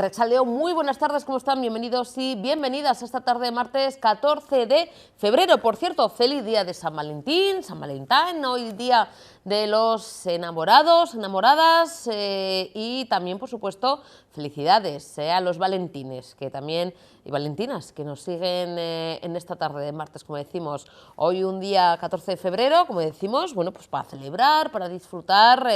Arratsaldeon, muy buenas tardes, ¿cómo están? Bienvenidos y bienvenidas a esta tarde de martes 14 de febrero. Por cierto, feliz día de San Valentín, hoy día de los enamorados, enamoradas y también, por supuesto, felicidades a los valentines que también y valentinas que nos siguen en esta tarde de martes, como decimos. Hoy un día 14 de febrero, como decimos, bueno, pues para celebrar, para disfrutar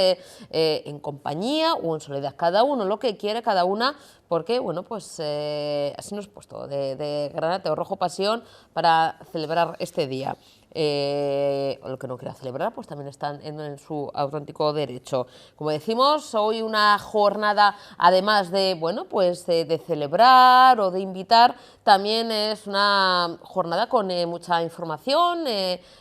en compañía o en soledad, cada uno lo que quiere, cada una, porque, bueno, pues así nos hemos puesto de granate o rojo pasión para celebrar este día. Lo que no quiera celebrar, pues también están en su auténtico derecho. Como decimos, hoy una jornada, además de, bueno, pues de celebrar o de invitar, también es una jornada con mucha información.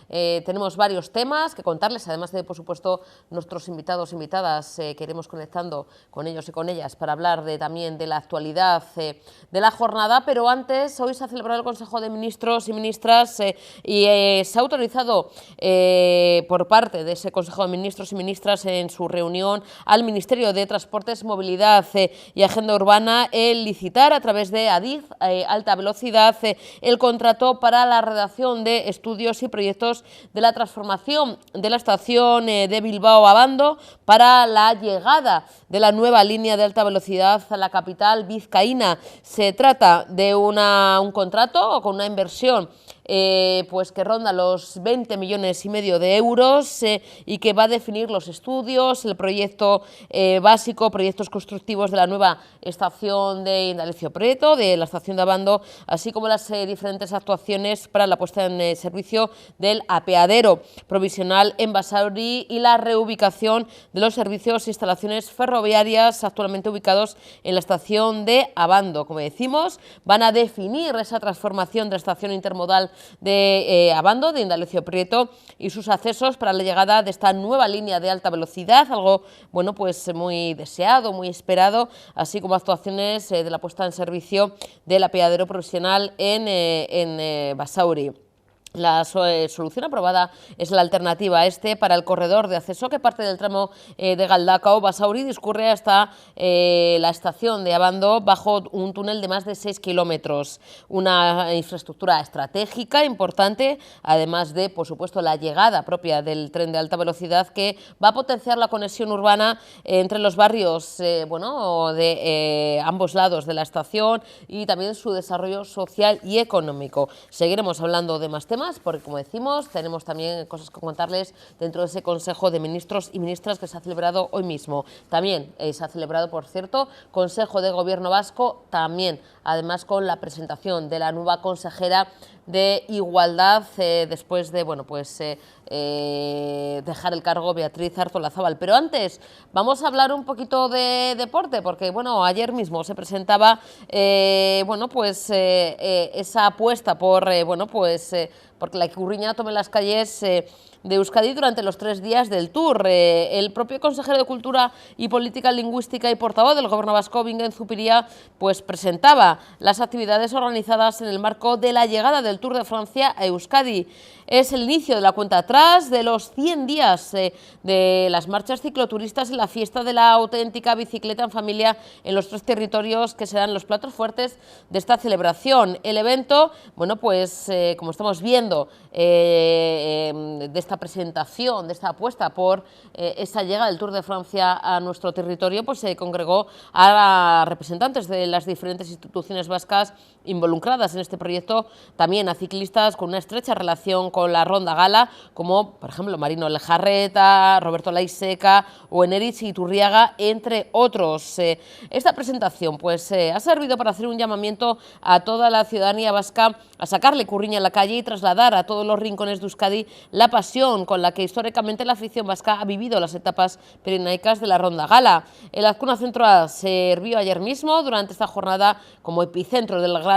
Tenemos varios temas que contarles, además de, por supuesto, nuestros invitados e invitadas que iremos conectando con ellos y con ellas para hablar también de la actualidad de la jornada. Pero antes, hoy se ha celebrado el Consejo de Ministros y Ministras y se ha autorizado por parte de ese Consejo de Ministros y Ministras en su reunión al Ministerio de Transportes, Movilidad y Agenda Urbana el licitar a través de ADIF, Alta Velocidad, el contrato para la redacción de estudios y proyectos de la transformación de la estación de Bilbao Abando para la llegada de la nueva línea de alta velocidad a la capital vizcaína. Se trata de un contrato con una inversión pues que ronda los 20,5 millones de euros y que va a definir los estudios, el proyecto básico, proyectos constructivos de la nueva estación de Indalecio Prieto, de la estación de Abando, así como las diferentes actuaciones para la puesta en servicio del apeadero provisional en Basauri y la reubicación de los servicios e instalaciones ferroviarias actualmente ubicados en la estación de Abando. Como decimos, van a definir esa transformación de la estación intermodal de Abando, de Indalecio Prieto, y sus accesos para la llegada de esta nueva línea de alta velocidad, algo, bueno, pues muy deseado, muy esperado, así como actuaciones de la puesta en servicio del apeadero provisional en Basauri. La solución aprobada es la alternativa para el corredor de acceso que parte del tramo de Galdacao, Basauri, discurre hasta la estación de Abando bajo un túnel de más de 6 kilómetros. Una infraestructura estratégica importante, además de, por supuesto, la llegada propia del tren de alta velocidad que va a potenciar la conexión urbana entre los barrios de ambos lados de la estación y también su desarrollo social y económico. Seguiremos hablando de más temas, porque, como decimos, tenemos también cosas que contarles dentro de ese Consejo de Ministros y Ministras que se ha celebrado hoy mismo. También se ha celebrado, por cierto, Consejo de Gobierno Vasco, también, además, con la presentación de la nueva consejera de Igualdad, después de, bueno, pues dejar el cargo Beatriz Artolazabal. Pero antes vamos a hablar un poquito de deporte, porque, bueno, ayer mismo se presentaba bueno, pues esa apuesta por porque la Ikurriña tome las calles de Euskadi durante los 3 días del Tour. El propio consejero de Cultura y Política Lingüística y portavoz del Gobierno vasco, Bingen Zupiria, pues presentaba las actividades organizadas en el marco de la llegada del Tour de Francia a Euskadi. Es el inicio de la cuenta atrás de los 100 días de las marchas cicloturistas y la fiesta de la auténtica bicicleta en familia en los 3 territorios que serán los platos fuertes de esta celebración. El evento, bueno, pues como estamos viendo de esta presentación, de esta apuesta por esa llegada del Tour de Francia a nuestro territorio, pues se congregó a representantes de las diferentes instituciones vascas involucradas en este proyecto, también a ciclistas con una estrecha relación con la Ronda Gala, como por ejemplo Marino Lejarreta, Roberto Laiseca o Eneritz Iturriaga, entre otros. Esta presentación pues ha servido para hacer un llamamiento a toda la ciudadanía vasca a sacarle Ikurriña a la calle y trasladar a todos los rincones de Euskadi la pasión con la que históricamente la afición vasca ha vivido las etapas pirenaicas de la Ronda Gala. El Azcuna Centro A sirvió ayer mismo durante esta jornada como epicentro del gran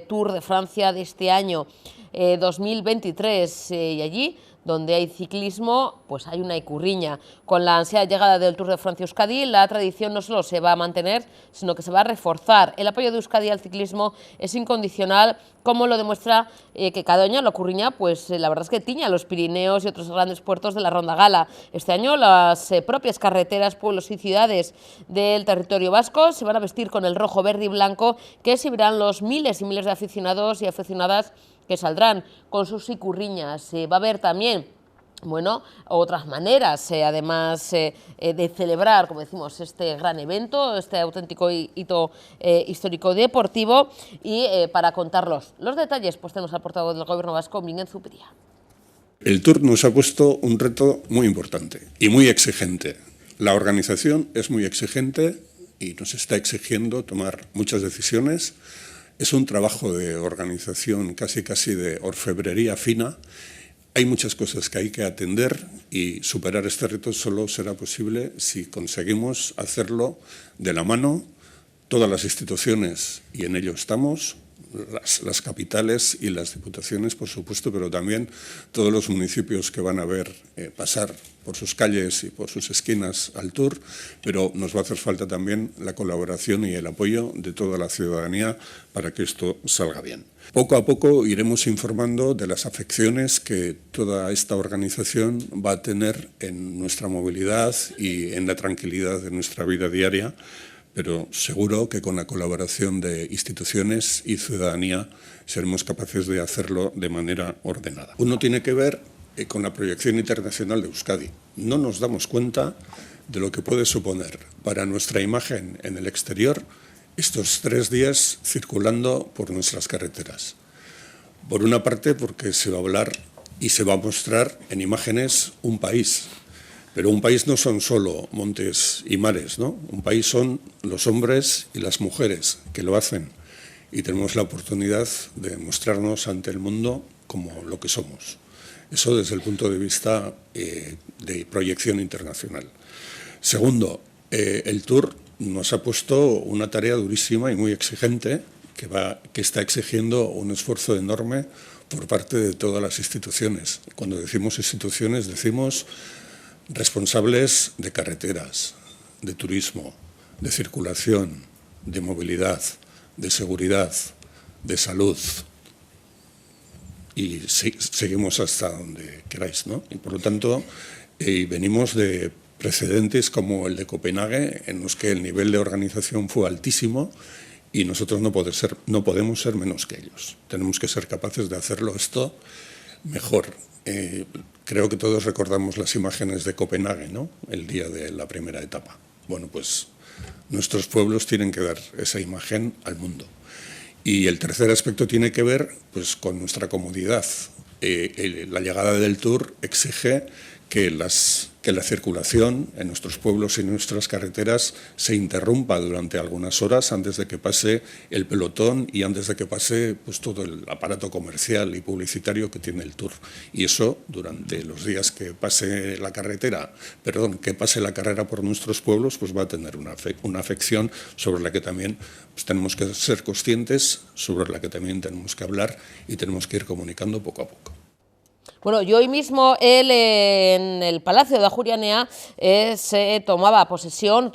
Tour de Francia de este año 2023 y allí donde hay ciclismo, pues hay una Ikurriña. Con la ansiada llegada del Tour de Francia Euskadi, la tradición no solo se va a mantener, sino que se va a reforzar. El apoyo de Euskadi al ciclismo es incondicional, como lo demuestra que cada año la Ikurriña, pues la verdad es que tiña los Pirineos y otros grandes puertos de la Ronda Gala. Este año las propias carreteras, pueblos y ciudades del territorio vasco se van a vestir con el rojo, verde y blanco, que exhibirán los miles y miles de aficionados y aficionadas que saldrán con sus Ikurriñas. Va a haber también, bueno, otras maneras, además de celebrar, como decimos, este gran evento, este auténtico hito histórico deportivo, y para contarlos los detalles, pues tenemos al portavoz del Gobierno vasco, Miguel Zupiria. El Tour nos ha puesto un reto muy importante y muy exigente. La organización es muy exigente y nos está exigiendo tomar muchas decisiones. Es un trabajo de organización casi de orfebrería fina. Hay muchas cosas que hay que atender y superar este reto solo será posible si conseguimos hacerlo de la mano, todas las instituciones, y en ello estamos, las capitales y las diputaciones, por supuesto, pero también todos los municipios que van a ver pasar por sus calles y por sus esquinas al Tour, pero nos va a hacer falta también la colaboración y el apoyo de toda la ciudadanía para que esto salga bien. Poco a poco iremos informando de las afecciones que toda esta organización va a tener en nuestra movilidad y en la tranquilidad de nuestra vida diaria, pero seguro que con la colaboración de instituciones y ciudadanía seremos capaces de hacerlo de manera ordenada. Uno tiene que ver con la proyección internacional de Euskadi. No nos damos cuenta de lo que puede suponer para nuestra imagen en el exterior estos 3 días circulando por nuestras carreteras. Por una parte, porque se va a hablar y se va a mostrar en imágenes un país. Pero un país no son solo montes y mares, ¿no? Un país son los hombres y las mujeres que lo hacen, y tenemos la oportunidad de mostrarnos ante el mundo como lo que somos. Eso desde el punto de vista de proyección internacional. Segundo, el Tour nos ha puesto una tarea durísima y muy exigente que está exigiendo un esfuerzo enorme por parte de todas las instituciones. Cuando decimos instituciones, decimos responsables de carreteras, de turismo, de circulación, de movilidad, de seguridad, de salud. Y seguimos hasta donde queráis, ¿no? Y por lo tanto, venimos de precedentes como el de Copenhague, en los que el nivel de organización fue altísimo y nosotros no podemos ser menos que ellos. Tenemos que ser capaces de hacerlo esto mejor. Creo que todos recordamos las imágenes de Copenhague, ¿no? El día de la primera etapa. Bueno, pues nuestros pueblos tienen que dar esa imagen al mundo. Y el tercer aspecto tiene que ver, pues, con nuestra comodidad. La llegada del Tour exige que la circulación en nuestros pueblos y en nuestras carreteras se interrumpa durante algunas horas antes de que pase el pelotón y antes de que pase, pues, todo el aparato comercial y publicitario que tiene el Tour. Y eso, durante los días que pase la carrera por nuestros pueblos, pues va a tener una afección sobre la que también, pues, tenemos que ser conscientes, sobre la que también tenemos que hablar y tenemos que ir comunicando poco a poco. Bueno, y hoy mismo él en el Palacio de Ajuria Enea se tomaba posesión,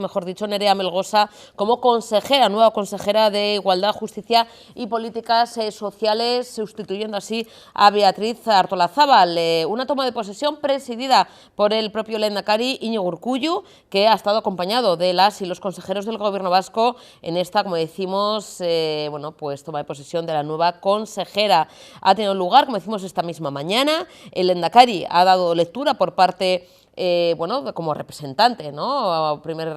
mejor dicho, Nerea Melgosa como consejera, nueva consejera de Igualdad, Justicia y Políticas Sociales, sustituyendo así a Beatriz Artolazabal. Una toma de posesión presidida por el propio lehendakari Iñigo Urkullu, que ha estado acompañado de las y los consejeros del Gobierno vasco en esta, como decimos, bueno, pues toma de posesión de la nueva consejera. Ha tenido lugar, como decimos, esta misma mañana. El lehendakari ha dado lectura por parte, bueno, como representante, ¿no? Primer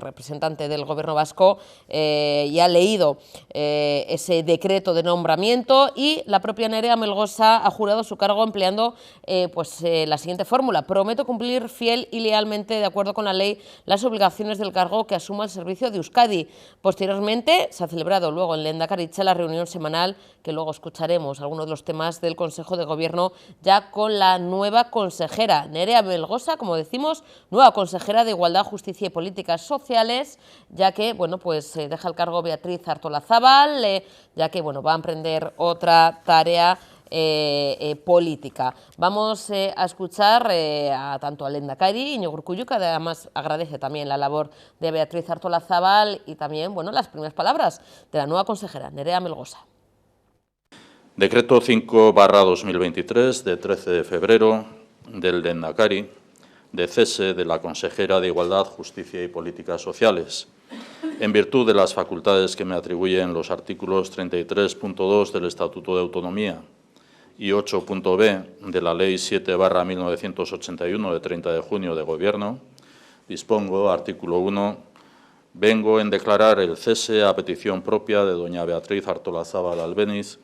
representante del Gobierno vasco, y ha leído ese decreto de nombramiento, y la propia Nerea Melgosa ha jurado su cargo empleando la siguiente fórmula: prometo cumplir fiel y lealmente, de acuerdo con la ley, las obligaciones del cargo que asuma el servicio de Euskadi. Posteriormente se ha celebrado luego en Lehendakaritza la reunión semanal, que luego escucharemos algunos de los temas del Consejo de Gobierno ya con la nueva consejera. Nerea Melgosa, como decimos, nueva consejera de Igualdad, Justicia y Políticas Sociales, ya que, bueno, pues deja el cargo Beatriz Artolazabal, ya que, bueno, va a emprender otra tarea política. Vamos a escuchar tanto al Lehendakari, Iñigo Urkullu, que además agradece también la labor de Beatriz Artolazabal y también, bueno, las primeras palabras de la nueva consejera, Nerea Melgosa. Decreto 5/2023 de 13 de febrero del Lehendakari de cese de la consejera de Igualdad, Justicia y Políticas Sociales, en virtud de las facultades que me atribuyen los artículos 33.2 del Estatuto de Autonomía y 8.b de la Ley 7/1981 de 30 de junio de Gobierno, dispongo, artículo 1, vengo en declarar el cese a petición propia de doña Beatriz Artolazabal Albéniz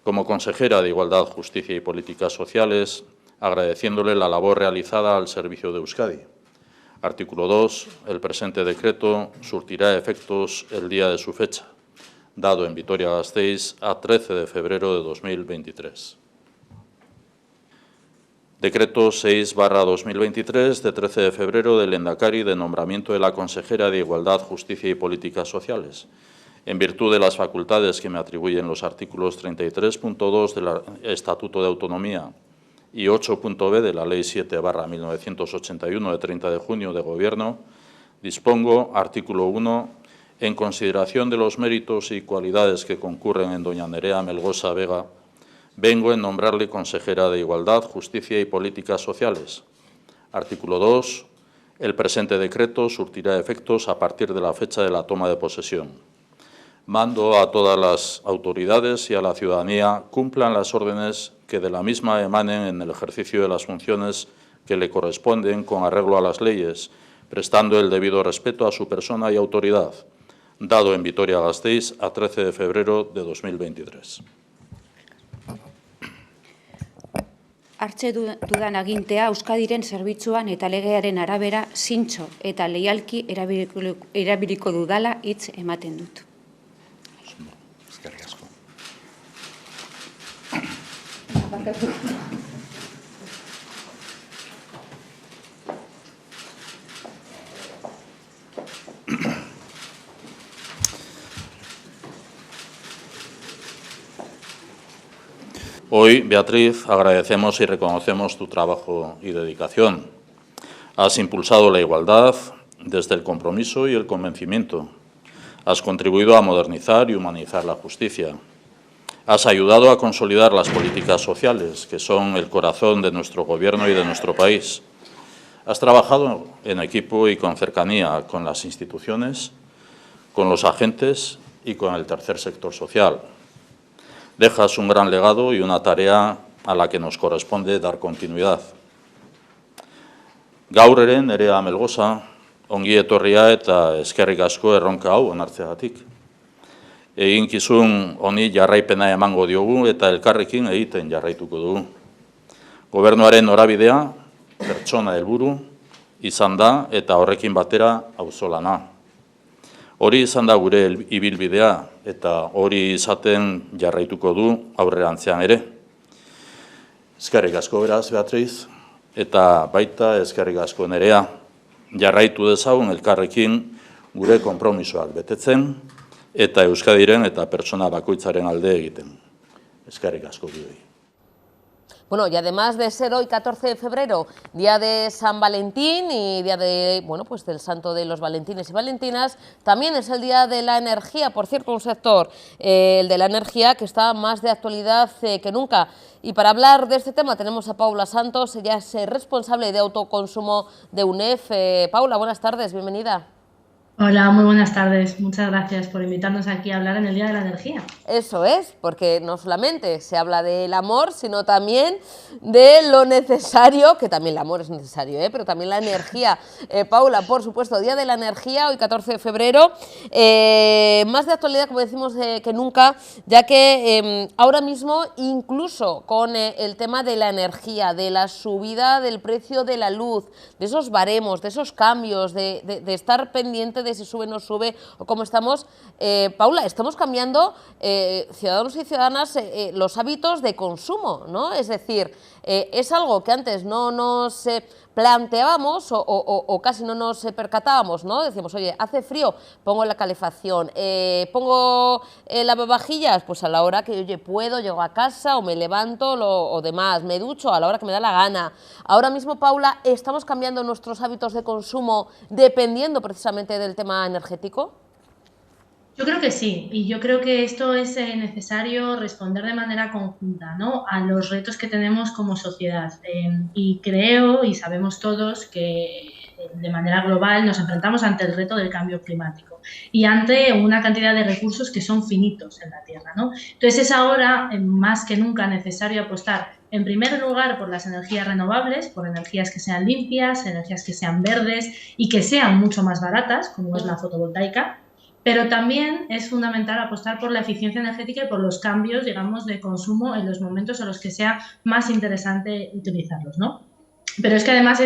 como consejera de Igualdad, Justicia y Políticas Sociales, agradeciéndole la labor realizada al servicio de Euskadi. Artículo 2. El presente decreto surtirá efectos el día de su fecha, dado en Vitoria-Gasteiz a 13 de febrero de 2023. Decreto 6/2023 de 13 de febrero del Lehendakari de nombramiento de la consejera de Igualdad, Justicia y Políticas Sociales, en virtud de las facultades que me atribuyen los artículos 33.2 del Estatuto de Autonomía y 8.b de la Ley 7/1981 de 30 de junio de Gobierno, dispongo, artículo 1, en consideración de los méritos y cualidades que concurren en doña Nerea Melgosa Vega, vengo en nombrarle consejera de Igualdad, Justicia y Políticas Sociales. Artículo 2. El presente decreto surtirá efectos a partir de la fecha de la toma de posesión. Mando a todas las autoridades y a la ciudadanía cumplan las órdenes que de la misma emanen en el ejercicio de las funciones que le corresponden con arreglo a las leyes, prestando el debido respeto a su persona y autoridad, dado en Vitoria-Gasteiz a 13 de febrero de 2023. Hartze dudan agintea Euskadiren zerbitzuan eta legearen arabera zintzo eta leialki erabiliko dudala hitz ematen dut. Eskerrik asko. Hoy, Beatriz, agradecemos y reconocemos tu trabajo y dedicación. Has impulsado la igualdad desde el compromiso y el convencimiento. Has contribuido a modernizar y humanizar la justicia. Has ayudado a consolidar las políticas sociales, que son el corazón de nuestro Gobierno y de nuestro país. Has trabajado en equipo y con cercanía con las instituciones, con los agentes y con el tercer sector social. Dejas un gran legado y una tarea a la que nos corresponde dar continuidad. Gaur ere, Nerea Melgosa, ongi etorria eta eskerrik asko erronka hau onartzeagatik. Eginkizun honi jarraipena emango diogu eta elkarrekin egiten jarraituko dugu. Gobernuaren norabidea, pertsona helburu, izan da eta horrekin batera auzolana. Hori izan da gure ibilbidea eta hori izaten jarraituko du aurrerantzean ere. Eskerrik asko beraz, Beatriz, eta baita eskerrik asko Nerea. Jarraitu dezagun elkarrekin gure konpromisoak betetzen eta Euskadiren eta pertsona bakoitzaren alde egiten. Eskerrik asko bioi. Bueno, y además de ser hoy 14 de febrero, día de San Valentín y día de, bueno, pues del santo de los Valentines y Valentinas, también es el día de la energía, por cierto, un sector, el de la energía, que está más de actualidad que nunca. Y para hablar de este tema tenemos a Paula Santos, ella es responsable de autoconsumo de UNEF. Paula, buenas tardes, bienvenida. Hola, muy buenas tardes. Muchas gracias por invitarnos aquí a hablar en el Día de la Energía. Eso es, porque no solamente se habla del amor, sino también de lo necesario, que también el amor es necesario, pero también la energía. Paula, por supuesto, Día de la Energía, hoy 14 de febrero, más de actualidad, como decimos, que nunca, ya que ahora mismo, incluso con el tema de la energía, de la subida del precio de la luz, de esos baremos, de esos cambios, de estar pendiente de si sube o no sube o cómo estamos. Paula, estamos cambiando, ciudadanos y ciudadanas, los hábitos de consumo, ¿no? Es decir, es algo que antes no nos planteábamos o casi no nos percatábamos, ¿no? Decíamos, oye, hace frío, pongo la calefacción, pongo lavavajillas, pues a la hora que oye, puedo, llego a casa o me levanto o demás, me ducho a la hora que me da la gana. Ahora mismo, Paula, ¿estamos cambiando nuestros hábitos de consumo dependiendo precisamente del tema energético? Yo creo que sí, y yo creo que esto es necesario responder de manera conjunta, ¿no?, a los retos que tenemos como sociedad. Y creo, y sabemos todos, que de manera global nos enfrentamos ante el reto del cambio climático y ante una cantidad de recursos que son finitos en la Tierra, ¿no? Entonces es ahora más que nunca necesario apostar en primer lugar por las energías renovables, por energías que sean limpias, energías que sean verdes y que sean mucho más baratas, como es la fotovoltaica. Pero también es fundamental apostar por la eficiencia energética y por los cambios, digamos, de consumo en los momentos en los que sea más interesante utilizarlos, ¿no? Pero es que además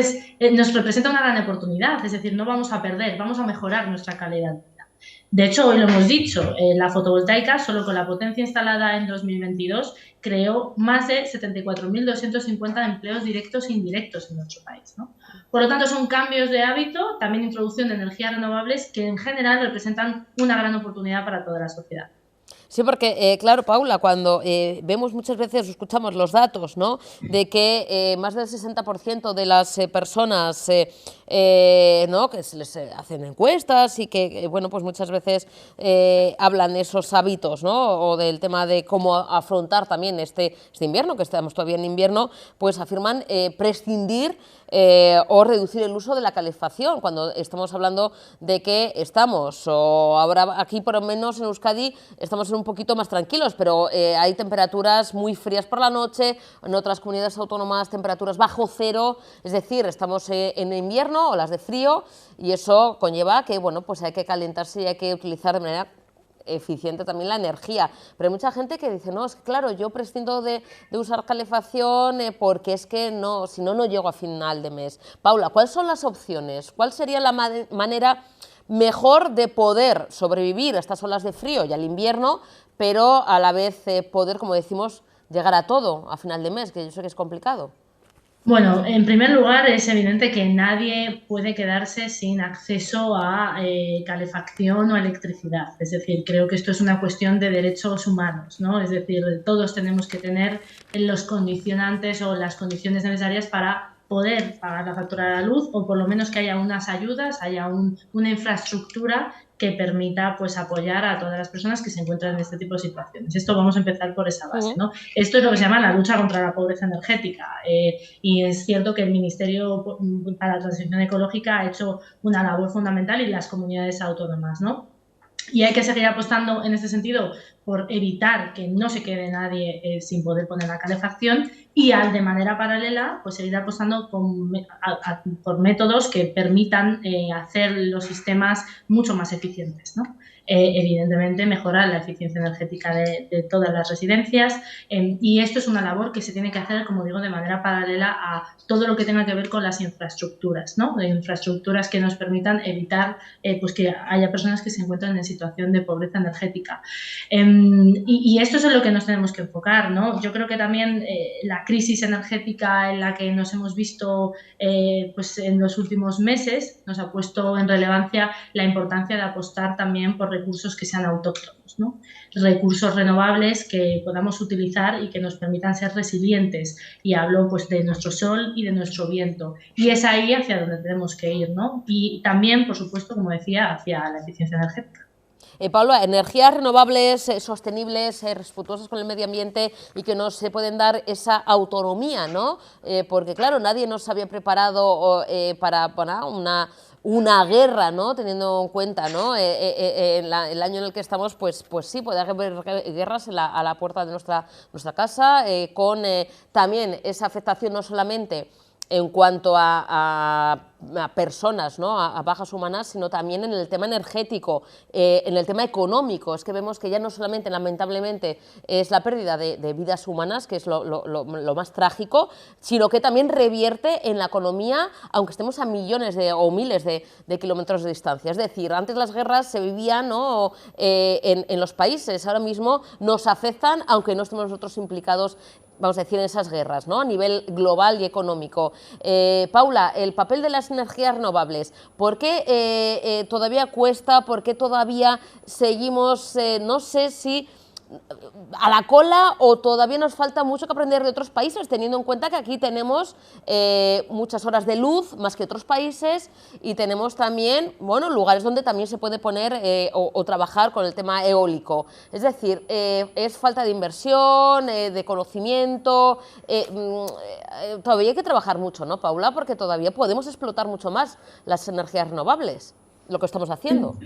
nos representa una gran oportunidad, es decir, no vamos a perder, vamos a mejorar nuestra calidad de vida. De hecho, hoy lo hemos dicho, la fotovoltaica, solo con la potencia instalada en 2022, creó más de 74.250 empleos directos e indirectos en nuestro país, ¿no? Por lo tanto, son cambios de hábito, también introducción de energías renovables que en general representan una gran oportunidad para toda la sociedad. Sí, porque, claro, Paula, cuando vemos muchas veces, escuchamos los datos, ¿no?, de que más del 60% de las personas, ¿no?, que se les hacen encuestas y que, bueno, pues muchas veces hablan de esos hábitos, ¿no?, o del tema de cómo afrontar también este invierno, que estamos todavía en invierno, pues afirman prescindir o reducir el uso de la calefacción, cuando estamos hablando de que estamos, o ahora aquí por lo menos en Euskadi estamos un poquito más tranquilos, pero hay temperaturas muy frías por la noche, en otras comunidades autónomas temperaturas bajo cero, es decir, estamos en invierno, olas de frío, y eso conlleva que, bueno, pues hay que calentarse y hay que utilizar de manera eficiente también la energía, pero hay mucha gente que dice, no, es que claro, yo prescindo de usar calefacción porque es que no, si no, no llego a final de mes. Paula, ¿cuáles son las opciones? ¿Cuál sería la manera mejor de poder sobrevivir a estas olas de frío y al invierno, pero a la vez poder, como decimos, llegar a todo a final de mes, que yo sé que es complicado? Bueno, en primer lugar es evidente que nadie puede quedarse sin acceso a calefacción o electricidad. Es decir, creo que esto es una cuestión de derechos humanos, ¿no? Es decir, todos tenemos que tener los condicionantes o las condiciones necesarias para poder pagar la factura de la luz, o por lo menos que haya unas ayudas, haya una infraestructura que permita, pues, apoyar a todas las personas que se encuentran en este tipo de situaciones. Esto vamos a empezar por esa base, ¿no? Esto es lo que se llama la lucha contra la pobreza energética, y es cierto que el Ministerio para la Transición Ecológica ha hecho una labor fundamental y las comunidades autónomas, ¿no? Y hay que seguir apostando en este sentido por evitar que no se quede nadie sin poder poner la calefacción, y de manera paralela pues seguir apostando por métodos que permitan hacer los sistemas mucho más eficientes, ¿no? Evidentemente mejorar la eficiencia energética de todas las residencias, y esto es una labor que se tiene que hacer, como digo, de manera paralela a todo lo que tenga que ver con las infraestructuras, ¿no? De infraestructuras que nos permitan evitar pues que haya personas que se encuentran en situación de pobreza energética. Y esto es en lo que nos tenemos que enfocar, ¿no? Yo creo que también la crisis energética en la que nos hemos visto pues en los últimos meses nos ha puesto en relevancia la importancia de apostar también por recursos que sean autóctonos, ¿no? Recursos renovables que podamos utilizar y que nos permitan ser resilientes, y hablo pues de nuestro sol y de nuestro viento, y es ahí hacia donde tenemos que ir, ¿no? Y también, por supuesto, como decía, hacia la eficiencia energética. Paula, energías renovables, sostenibles, respetuosas con el medio ambiente y que nos pueden dar esa autonomía, ¿no? Porque claro, nadie nos había preparado para una guerra, ¿no? Teniendo en cuenta, ¿no? El año en el que estamos, pues sí, puede haber guerras a la puerta de nuestra casa, con también esa afectación no solamente en cuanto a personas, ¿no? A bajas humanas, sino también en el tema energético, en el tema económico. Es que vemos que ya no solamente, lamentablemente, es la pérdida de vidas humanas, que es lo más trágico, sino que también revierte en la economía, aunque estemos a millones o miles de kilómetros de distancia. Es decir, antes las guerras se vivían, ¿no? en los países, ahora mismo nos afectan, aunque no estemos nosotros implicados, vamos a decir, en esas guerras, ¿no? A nivel global y económico. Paula, el papel de las energías renovables, ¿por qué todavía cuesta? ¿Por qué todavía seguimos, no sé si a la cola, o todavía nos falta mucho que aprender de otros países, teniendo en cuenta que aquí tenemos muchas horas de luz más que otros países, y tenemos también, bueno, lugares donde también se puede poner o trabajar con el tema eólico? Es decir, es falta de inversión, de conocimiento, todavía hay que trabajar mucho, ¿no, Paula? Porque todavía podemos explotar mucho más las energías renovables, lo que estamos haciendo.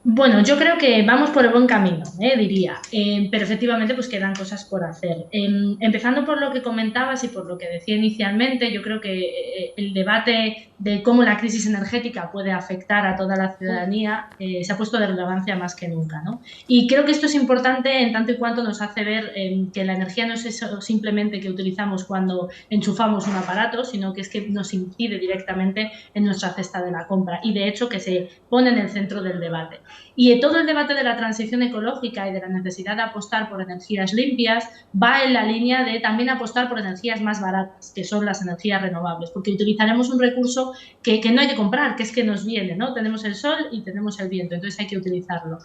Bueno, yo creo que vamos por el buen camino, diría, pero efectivamente pues quedan cosas por hacer. Empezando por lo que comentabas y por lo que decía inicialmente, yo creo que el debate de cómo la crisis energética puede afectar a toda la ciudadanía se ha puesto de relevancia más que nunca, ¿no? Y creo que esto es importante en tanto y cuanto nos hace ver que la energía no es eso simplemente que utilizamos cuando enchufamos un aparato, sino que es que nos incide directamente en nuestra cesta de la compra, y de hecho que se pone en el centro del debate. Y todo el debate de la transición ecológica y de la necesidad de apostar por energías limpias va en la línea de también apostar por energías más baratas, que son las energías renovables, porque utilizaremos un recurso que no hay que comprar, que es que nos viene, ¿no? Tenemos el sol y tenemos el viento, entonces hay que utilizarlo.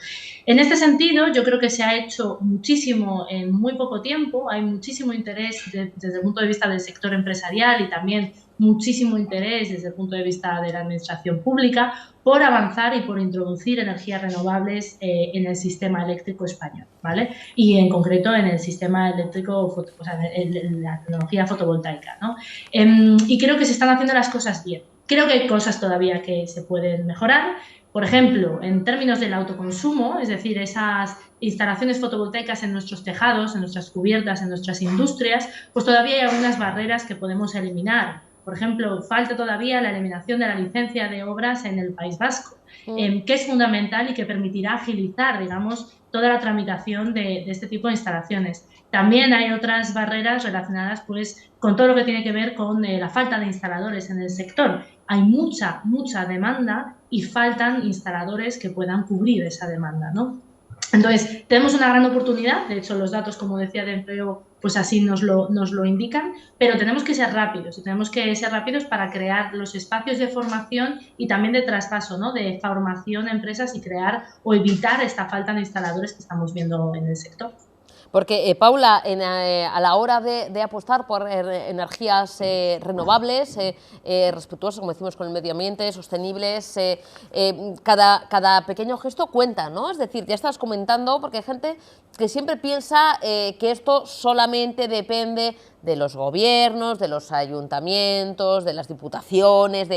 En este sentido, yo creo que se ha hecho muchísimo en muy poco tiempo, hay muchísimo interés desde el punto de vista del sector empresarial y también muchísimo interés desde el punto de vista de la administración pública por avanzar y por introducir energías renovables en el sistema eléctrico español, ¿vale? Y en concreto en el sistema eléctrico, o sea, en la tecnología fotovoltaica, ¿no? Y creo que se están haciendo las cosas bien. Creo que hay cosas todavía que se pueden mejorar. Por ejemplo, en términos del autoconsumo, es decir, esas instalaciones fotovoltaicas en nuestros tejados, en nuestras cubiertas, en nuestras industrias, pues todavía hay algunas barreras que podemos eliminar. Por ejemplo, falta todavía la eliminación de la licencia de obras en el País Vasco, que es fundamental y que permitirá agilizar, digamos, toda la tramitación de este tipo de instalaciones. También hay otras barreras relacionadas pues, con todo lo que tiene que ver con la falta de instaladores en el sector. Hay mucha demanda y faltan instaladores que puedan cubrir esa demanda, ¿no? Entonces, tenemos una gran oportunidad, de hecho los datos, como decía, de empleo, pues así nos lo indican, pero tenemos que ser rápidos, y tenemos que ser rápidos para crear los espacios de formación y también de traspaso, ¿no? De formación a empresas y crear o evitar esta falta de instaladores que estamos viendo en el sector. Porque, Paula, a la hora de apostar por energías renovables, respetuosas, como decimos, con el medio ambiente, sostenibles, cada pequeño gesto cuenta, ¿no? Es decir, ya estás comentando, porque hay gente que siempre piensa que esto solamente depende de los gobiernos, de los ayuntamientos, de las diputaciones,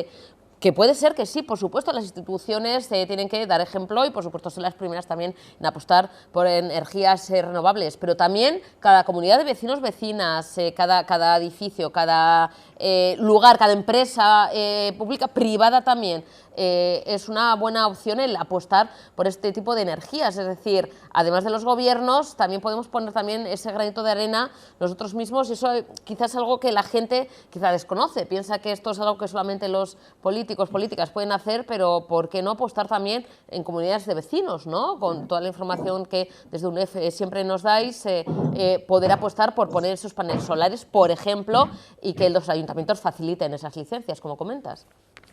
que puede ser que sí, por supuesto, las instituciones tienen que dar ejemplo y, por supuesto, ser las primeras también en apostar por energías renovables, pero también cada comunidad de vecinos, vecinas, cada edificio, cada lugar, cada empresa pública, privada también, es una buena opción el apostar por este tipo de energías. Es decir, además de los gobiernos, también podemos poner también ese granito de arena nosotros mismos, y eso quizás es algo que la gente quizá desconoce, piensa que esto es algo que solamente los políticas pueden hacer, pero ¿por qué no apostar también en comunidades de vecinos, ¿no? Con toda la información que desde UNEF siempre nos dais, poder apostar por poner esos paneles solares, por ejemplo, y que los ayuntamientos faciliten esas licencias, como comentas.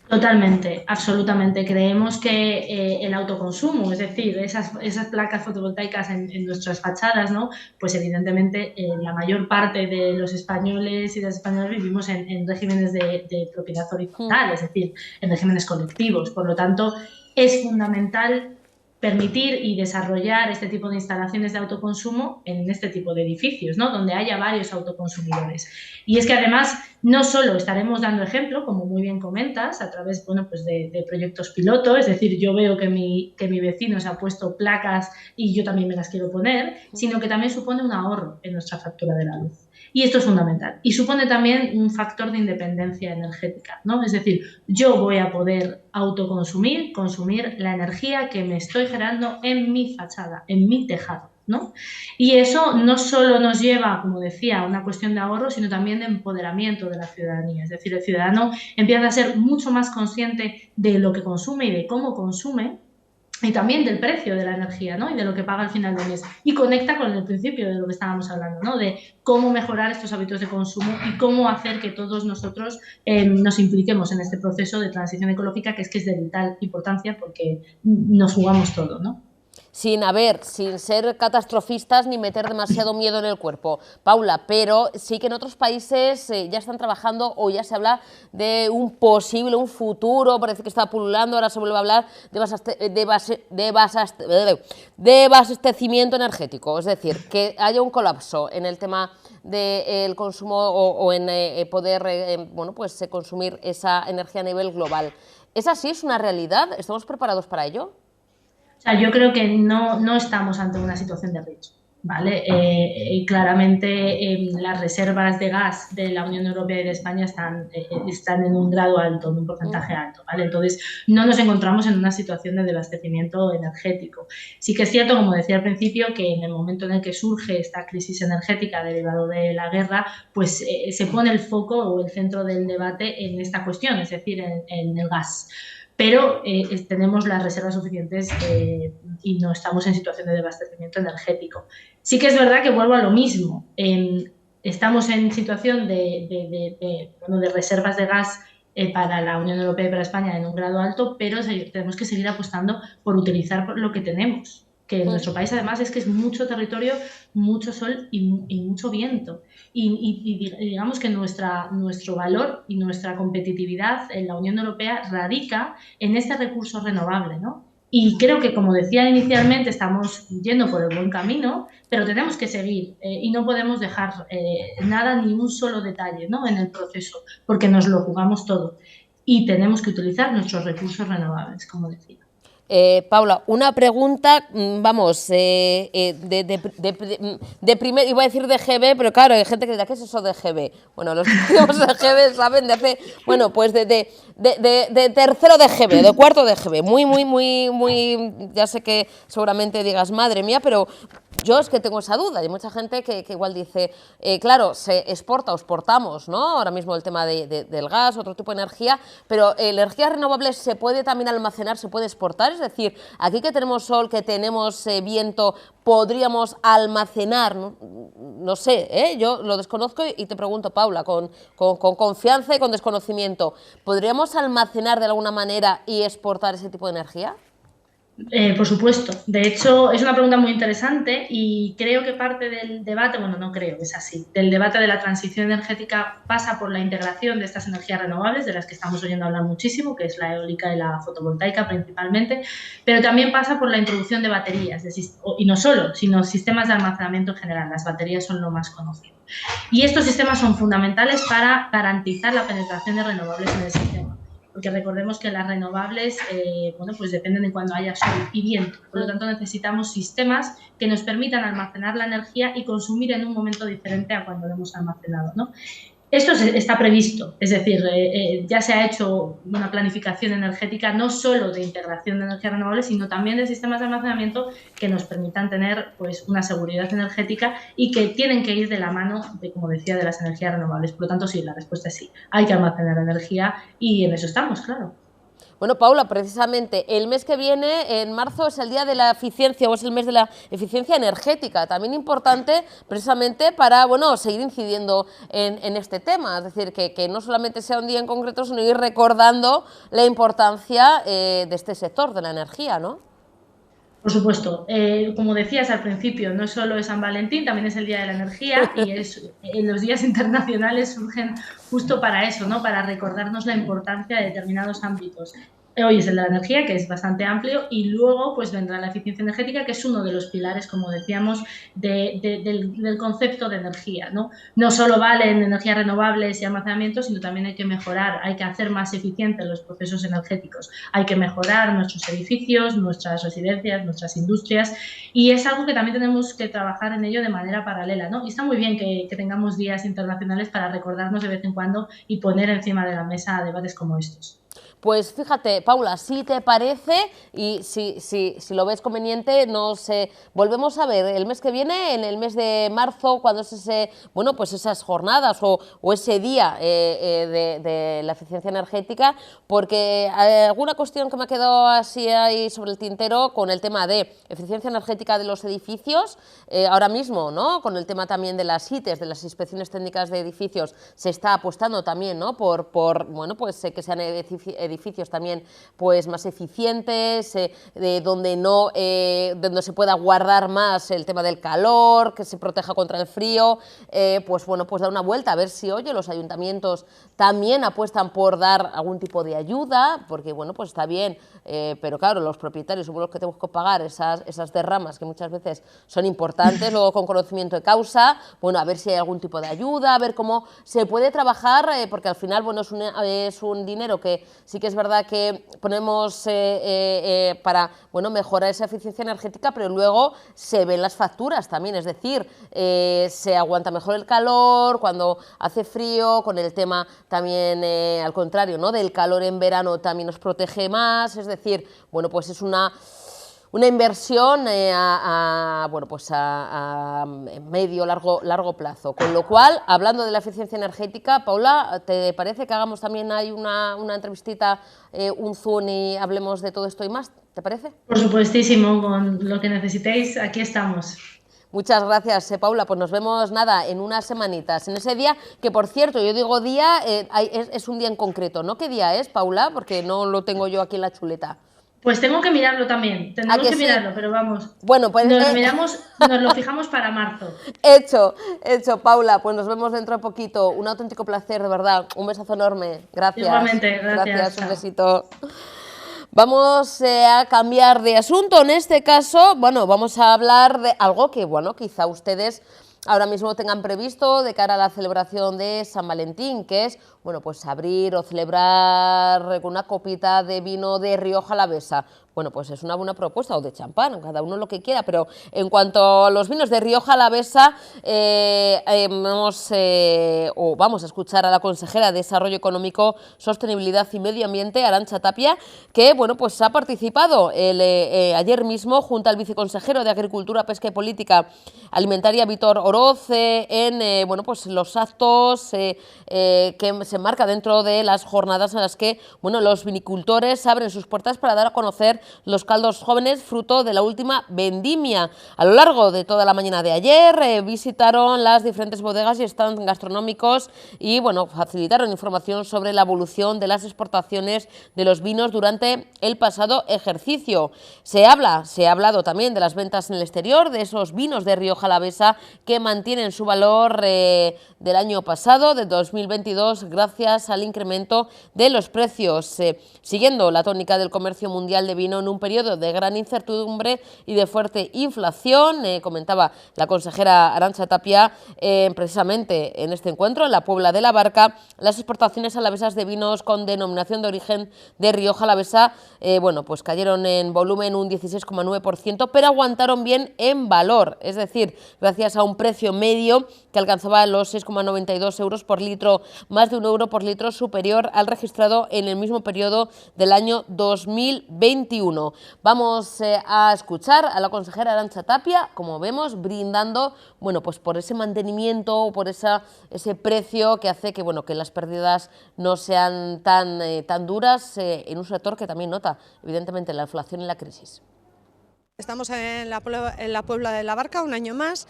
Totalmente, absolutamente. Creemos que el autoconsumo, es decir, esas placas fotovoltaicas en nuestras fachadas, ¿no? Pues evidentemente la mayor parte de los españoles y de las españolas vivimos en regímenes de propiedad horizontal, es decir, en regímenes colectivos. Por lo tanto, es fundamental permitir y desarrollar este tipo de instalaciones de autoconsumo en este tipo de edificios, ¿no? Donde haya varios autoconsumidores. Y es que además no solo estaremos dando ejemplo, como muy bien comentas, a través, bueno, pues de proyectos piloto, es decir, yo veo que mi vecino se ha puesto placas y yo también me las quiero poner, sino que también supone un ahorro en nuestra factura de la luz. Y esto es fundamental. Y supone también un factor de independencia energética, ¿no? Es decir, yo voy a poder consumir la energía que me estoy generando en mi fachada, en mi tejado, ¿no? Y eso no solo nos lleva, como decía, a una cuestión de ahorro, sino también de empoderamiento de la ciudadanía. Es decir, el ciudadano empieza a ser mucho más consciente de lo que consume y de cómo consume, y también del precio de la energía, ¿no? Y de lo que paga al final del mes. Y conecta con el principio de lo que estábamos hablando, ¿no? De cómo mejorar estos hábitos de consumo y cómo hacer que todos nosotros nos impliquemos en este proceso de transición ecológica, que es de vital importancia porque nos jugamos todo, ¿no? Sin ser catastrofistas ni meter demasiado miedo en el cuerpo, Paula, pero sí que en otros países ya están trabajando o ya se habla de un futuro, parece que está pululando, ahora se vuelve a hablar de abastecimiento energético, es decir, que haya un colapso en el tema del consumo o en poder consumir esa energía a nivel global. ¿Es así? ¿Es una realidad? ¿Estamos preparados para ello? O sea, yo creo que no estamos ante una situación de riesgo, ¿vale? Claramente las reservas de gas de la Unión Europea y de España están en un grado alto, en un porcentaje alto, ¿vale? Entonces, no nos encontramos en una situación de desabastecimiento energético. Sí que es cierto, como decía al principio, que en el momento en el que surge esta crisis energética derivada de la guerra, pues se pone el foco o el centro del debate en esta cuestión, es decir, en el gas. Pero tenemos las reservas suficientes y no estamos en situación de desabastecimiento energético. Sí que es verdad que vuelvo a lo mismo. Estamos en situación de reservas de gas para la Unión Europea y para España en un grado alto, pero tenemos que seguir apostando por utilizar lo que tenemos. Que en nuestro país además es que es mucho territorio, mucho sol y mucho viento. Y digamos que nuestro valor y nuestra competitividad en la Unión Europea radica en este recurso renovable, ¿no? Y creo que, como decía inicialmente, estamos yendo por el buen camino, pero tenemos que seguir y no podemos dejar nada, ni un solo detalle, ¿no? En el proceso, porque nos lo jugamos todo. Y tenemos que utilizar nuestros recursos renovables, como decía. Paula, una pregunta, vamos, de primer, iba a decir de GB, pero claro, hay gente que dirá, ¿qué es eso de GB? Bueno, los que tenemos de GB saben de hace, bueno, pues de tercero de GB, de cuarto de GB, muy, ya sé que seguramente digas, madre mía, pero yo es que tengo esa duda. Hay mucha gente que igual dice, claro, se exporta o exportamos, ¿no? Ahora mismo el tema del gas, otro tipo de energía, pero energías renovables se puede también almacenar, se puede exportar. Es decir, aquí que tenemos sol, que tenemos viento, podríamos almacenar, no sé, yo lo desconozco y te pregunto, Paula, con confianza y con desconocimiento, ¿podríamos almacenar de alguna manera y exportar ese tipo de energía? Por supuesto. De hecho, es una pregunta muy interesante y creo que parte del debate, bueno, no creo, es así, del debate de la transición energética pasa por la integración de estas energías renovables, de las que estamos oyendo hablar muchísimo, que es la eólica y la fotovoltaica principalmente, pero también pasa por la introducción de baterías, y no solo, sino sistemas de almacenamiento en general. Las baterías son lo más conocido. Y estos sistemas son fundamentales para garantizar la penetración de renovables en el sistema. Porque recordemos que las renovables pues dependen de cuando haya sol y viento. Por lo tanto, necesitamos sistemas que nos permitan almacenar la energía y consumir en un momento diferente a cuando lo hemos almacenado, ¿no? Esto está previsto, es decir, ya se ha hecho una planificación energética no solo de integración de energías renovables, sino también de sistemas de almacenamiento que nos permitan tener pues, una seguridad energética y que tienen que ir de la mano, como decía, de las energías renovables. Por lo tanto, sí, la respuesta es sí, hay que almacenar energía y en eso estamos, claro. Bueno, Paula, precisamente el mes que viene, en marzo, es el día de la eficiencia o es el mes de la eficiencia energética, también importante precisamente para, bueno, seguir incidiendo en este tema, es decir, que no solamente sea un día en concreto, sino ir recordando la importancia de este sector de la energía, ¿no? Por supuesto, como decías al principio, no solo es San Valentín, también es el Día de la Energía y los días internacionales surgen justo para eso, ¿no? Para recordarnos la importancia de determinados ámbitos. Hoy es el de la energía, que es bastante amplio, y luego pues vendrá la eficiencia energética, que es uno de los pilares, como decíamos, del concepto de energía, ¿no? No solo valen energías renovables y almacenamiento, sino también hay que mejorar, hay que hacer más eficientes los procesos energéticos, hay que mejorar nuestros edificios, nuestras residencias, nuestras industrias, y es algo que también tenemos que trabajar en ello de manera paralela, ¿no? Y está muy bien que tengamos días internacionales para recordarnos de vez en cuando y poner encima de la mesa debates como estos. Pues fíjate, Paula, si te parece y si lo ves conveniente, volvemos a ver el mes que viene, en el mes de marzo, cuando es bueno, pues esas jornadas o ese día de la eficiencia energética, porque hay alguna cuestión que me ha quedado así ahí sobre el tintero con el tema de eficiencia energética de los edificios, ahora mismo, ¿no? Con el tema también de las ITES, de las inspecciones técnicas de edificios, se está apostando también, ¿no? por bueno, pues que sean edificios también pues más eficientes, donde se pueda guardar más el tema del calor, que se proteja contra el frío, pues bueno, pues da una vuelta a ver si, oye, los ayuntamientos también apuestan por dar algún tipo de ayuda, porque bueno, pues está bien, pero claro, los propietarios somos los que tenemos que pagar esas derramas que muchas veces son importantes, luego con conocimiento de causa, bueno, a ver si hay algún tipo de ayuda, a ver cómo se puede trabajar, porque al final, bueno, es un dinero que sí que es verdad que ponemos para, bueno, mejorar esa eficiencia energética, pero luego se ven las facturas también, es decir, se aguanta mejor el calor cuando hace frío, con el tema también, al contrario, ¿no? Del calor en verano también nos protege más, es decir, bueno, pues es una inversión bueno, pues a medio, largo plazo. Con lo cual, hablando de la eficiencia energética, Paula, ¿te parece que hagamos también ahí una entrevistita, un Zoom y hablemos de todo esto y más? ¿Te parece? Por supuestísimo, con lo que necesitéis, aquí estamos. Muchas gracias, Paula. Pues nos vemos, nada, en unas semanitas. En ese día, que por cierto, yo digo día, es un día en concreto, ¿no? ¿Qué día es, Paula? Porque no lo tengo yo aquí en la chuleta. Pues tengo que mirarlo también, ¿A tendremos que que sí? mirarlo, pero vamos, Bueno, pues nos lo fijamos para marzo. hecho, Paula, pues nos vemos dentro de poquito. Un auténtico placer, de verdad. Un besazo enorme. Gracias. Igualmente, gracias. Un Chao. besito. Vamos a cambiar de asunto. En este caso, bueno, vamos a hablar de algo que, bueno, quizá ustedes ahora mismo tengan previsto de cara a la celebración de San Valentín, que es, bueno, pues abrir o celebrar con una copita de vino de Rioja Alavesa. Bueno, pues es una buena propuesta, o de champán, cada uno lo que quiera, pero en cuanto a los vinos de Rioja Alavesa, vamos a escuchar a la consejera de Desarrollo Económico, Sostenibilidad y Medio Ambiente, Arantxa Tapia, que, bueno, pues ha participado ayer mismo junto al viceconsejero de Agricultura, Pesca y Política Alimentaria, Víctor Oroz, en bueno, pues los actos que se enmarca dentro de las jornadas en las que, bueno, los vinicultores abren sus puertas para dar a conocer los caldos jóvenes fruto de la última vendimia. A lo largo de toda la mañana de ayer visitaron las diferentes bodegas y stands gastronómicos y, bueno, facilitaron información sobre la evolución de las exportaciones de los vinos durante el pasado ejercicio. Se ha hablado también de las ventas en el exterior, de esos vinos de Rioja Alavesa que mantienen su valor del año pasado, de 2022, gracias al incremento de los precios, siguiendo la tónica del comercio mundial de vino en un periodo de gran incertidumbre y de fuerte inflación, comentaba la consejera Arantxa Tapia, precisamente en este encuentro, en la Puebla de la Barca, las exportaciones alavesas de vinos con denominación de origen de Rioja Alavesa, bueno, pues cayeron en volumen un 16,9%, pero aguantaron bien en valor, es decir, gracias a un precio medio que alcanzaba los 6,92 euros por litro, más de €1 por litro superior al registrado en el mismo periodo del año 2021. Vamos a escuchar a la consejera Arantxa Tapia, como vemos, brindando, bueno, pues por ese mantenimiento, por ese precio que hace que, bueno, que las pérdidas no sean tan duras en un sector que también nota, evidentemente, la inflación y la crisis. Estamos en la Puebla de la Barca un año más,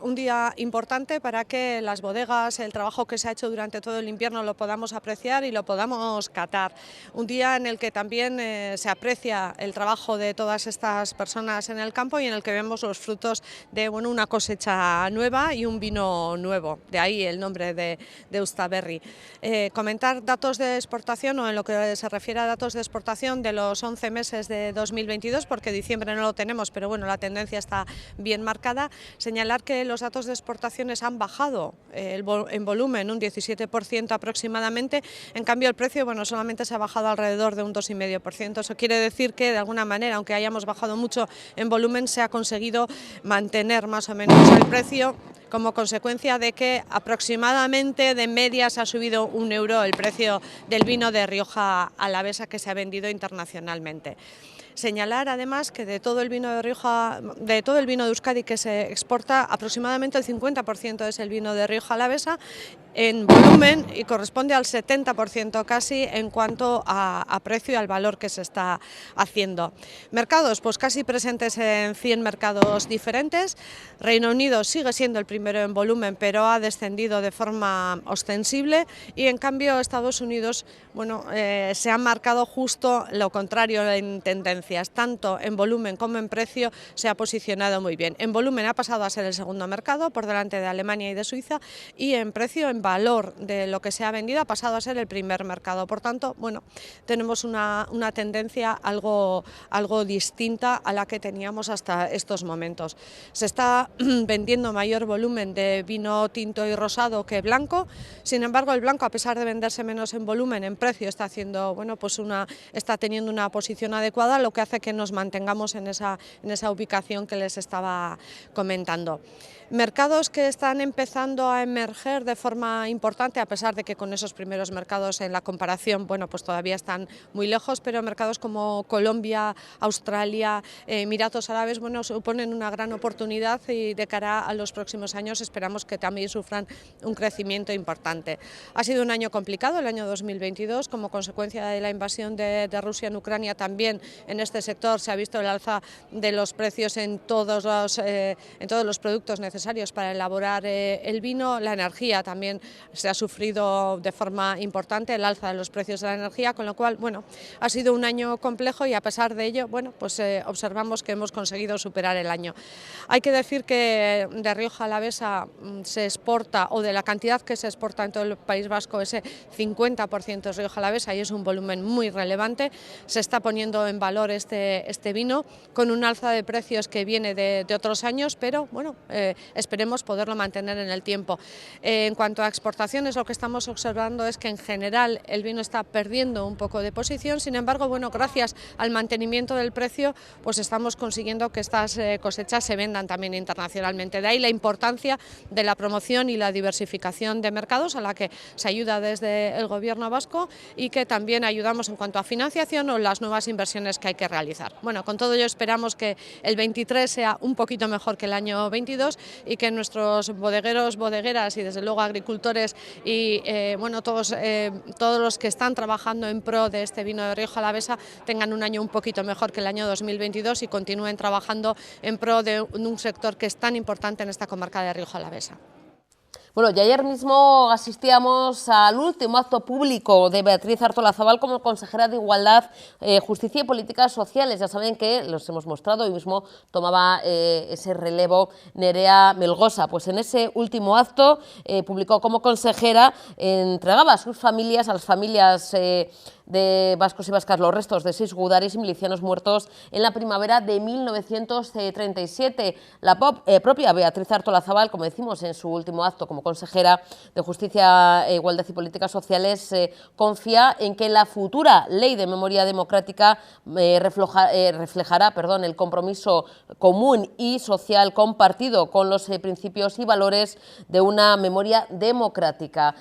un día importante para que las bodegas, el trabajo que se ha hecho durante todo el invierno lo podamos apreciar y lo podamos catar. Un día en el que también se aprecia el trabajo de todas estas personas en el campo y en el que vemos los frutos de una cosecha nueva y un vino nuevo, de ahí el nombre de Eustaberri. Comentar datos de exportación o en lo que se refiere a datos de exportación de los 11 meses de 2022, porque diciembre no lo tenemos, pero bueno, la tendencia está bien marcada. Señalar que los datos de exportaciones han bajado en volumen un 17% aproximadamente, en cambio el precio solamente se ha bajado alrededor de un 2,5%. Eso quiere decir que de alguna manera, aunque hayamos bajado mucho en volumen, se ha conseguido mantener más o menos el precio, como consecuencia de que aproximadamente de media se ha subido €1 el precio del vino de Rioja Alavesa que se ha vendido internacionalmente. Señalar además que de todo el vino de Rioja, de todo el vino de Euskadi que se exporta, aproximadamente el 50% es el vino de Rioja Alavesa en volumen y corresponde al 70% casi en cuanto a precio y al valor que se está haciendo. Mercados, pues casi presentes en 100 mercados diferentes. Reino Unido sigue siendo el primero en volumen, pero ha descendido de forma ostensible, y en cambio Estados Unidos se ha marcado justo lo contrario en tendencias, tanto en volumen como en precio se ha posicionado muy bien. En volumen ha pasado a ser el segundo mercado por delante de Alemania y de Suiza, y en precio, en valor de lo que se ha vendido, ha pasado a ser el primer mercado. Por tanto, tenemos una tendencia algo distinta a la que teníamos hasta estos momentos. Se está vendiendo mayor volumen de vino tinto y rosado que blanco. Sin embargo, el blanco, a pesar de venderse menos en volumen, en precio está haciendo, está teniendo una posición adecuada, lo que hace que nos mantengamos en esa ubicación que les estaba comentando. Mercados que están empezando a emerger de forma importante, a pesar de que con esos primeros mercados en la comparación pues todavía están muy lejos, pero mercados como Colombia, Australia, Emiratos Árabes suponen una gran oportunidad, y de cara a los próximos años esperamos que también sufran un crecimiento importante. Ha sido un año complicado, el año 2022, como consecuencia de la invasión de Rusia en Ucrania. También en este sector se ha visto el alza de los precios en todos los productos necesarios para elaborar el vino. La energía también se ha sufrido de forma importante, el alza de los precios de la energía, con lo cual ha sido un año complejo, y a pesar de ello observamos que hemos conseguido superar el año. Hay que decir que de Rioja Alavesa se exporta, o de la cantidad que se exporta en todo el País Vasco, ese 50% es Rioja Alavesa, y es un volumen muy relevante. Se está poniendo en valor este vino con un alza de precios que viene de otros años, pero esperemos poderlo mantener en el tiempo. En cuanto a exportaciones, lo que estamos observando es que en general el vino está perdiendo un poco de posición. Sin embargo, gracias al mantenimiento del precio, pues estamos consiguiendo que estas cosechas se vendan también internacionalmente. De ahí la importancia de la promoción y la diversificación de mercados, a la que se ayuda desde el Gobierno vasco, y que también ayudamos en cuanto a financiación o las nuevas inversiones que hay que realizar. Con todo ello esperamos que el 23 sea un poquito mejor que el año 22, y que nuestros bodegueros, bodegueras y desde luego agricultores y todos los que están trabajando en pro de este vino de Rioja Alavesa tengan un año un poquito mejor que el año 2022 y continúen trabajando en pro de un sector que es tan importante en esta comarca de Rioja Alavesa. Y ayer mismo asistíamos al último acto público de Beatriz Artolazabal como consejera de Igualdad, Justicia y Políticas Sociales. Ya saben que los hemos mostrado, hoy mismo tomaba ese relevo Nerea Melgosa. Pues en ese último acto publicó como consejera, entregaba a sus familias, a las familias de vascos y vascas, los restos de 6 gudaris y milicianos muertos en la primavera de 1937. La propia Beatriz Artolazabal, como decimos, en su último acto como consejera de Justicia, Igualdad y Políticas Sociales, confía en que la futura Ley de Memoria Democrática reflejará el compromiso común y social compartido con los principios y valores de una memoria democrática.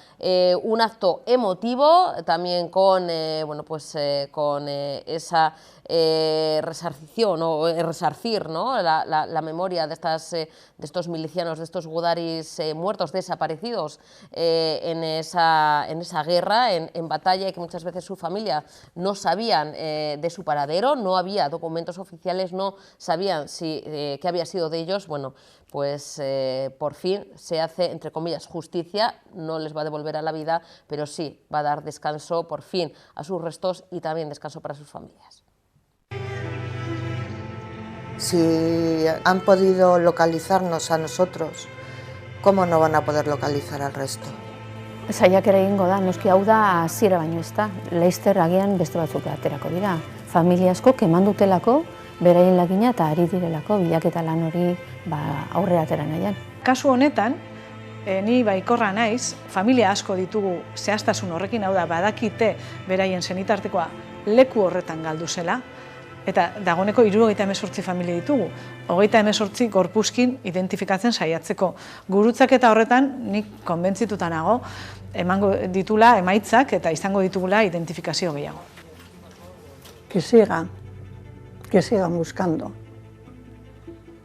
Un acto emotivo, también con bueno, pues, con esa resarcición o resarcir, ¿no?, la memoria de estos milicianos, de estos gudaris muertos, desaparecidos en esa guerra, en batalla, y que muchas veces su familia no sabían de su paradero, no había documentos oficiales, no sabían qué había sido de ellos. Bueno, pues por fin se hace, entre comillas, justicia. No les va a devolver a la vida, pero sí va a dar descanso por fin a sus restos y también descanso para sus familias. Si han podido localizarnos a nosotros, ¿cómo no van a poder localizar al resto? Saiakera egingo da, noski hau da hasiera baino ez da. Laster agian beste batzuk aterako dira. Familia askok eman dutelako, beraien lagina eta ari direlako bilaketa lan hori aurrera atera nahian. Kasu honetan, ni baikorra naiz, familia asko ditugu zehaztasun horrekin, hau da, badakite beraien senitartekoa leku horretan galdu zela, eta dagoeneko 78 familia ditugu, 28 gorpuzkin identifikatzen saiatzeko. Gurutzaketa horretan nik konbentzituta nago, emango ditula emaitzak eta izango ditugula identifikazio gehiago. Que sigan buscando,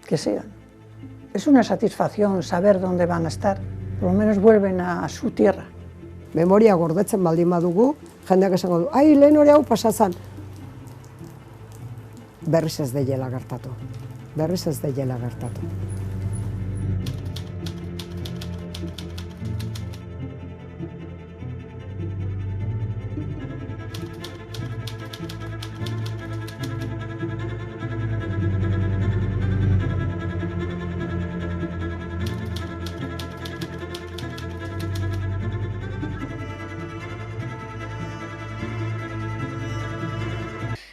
que sigan. Es una satisfacción saber dónde van a estar, por lo menos vuelven a su tierra. Memoria gordetzen baldin badugu, jendeak esango du, ai, lehen hori hau pasatzen. Berriz ez deiela gertatu. Berriz ez deiela gertatu.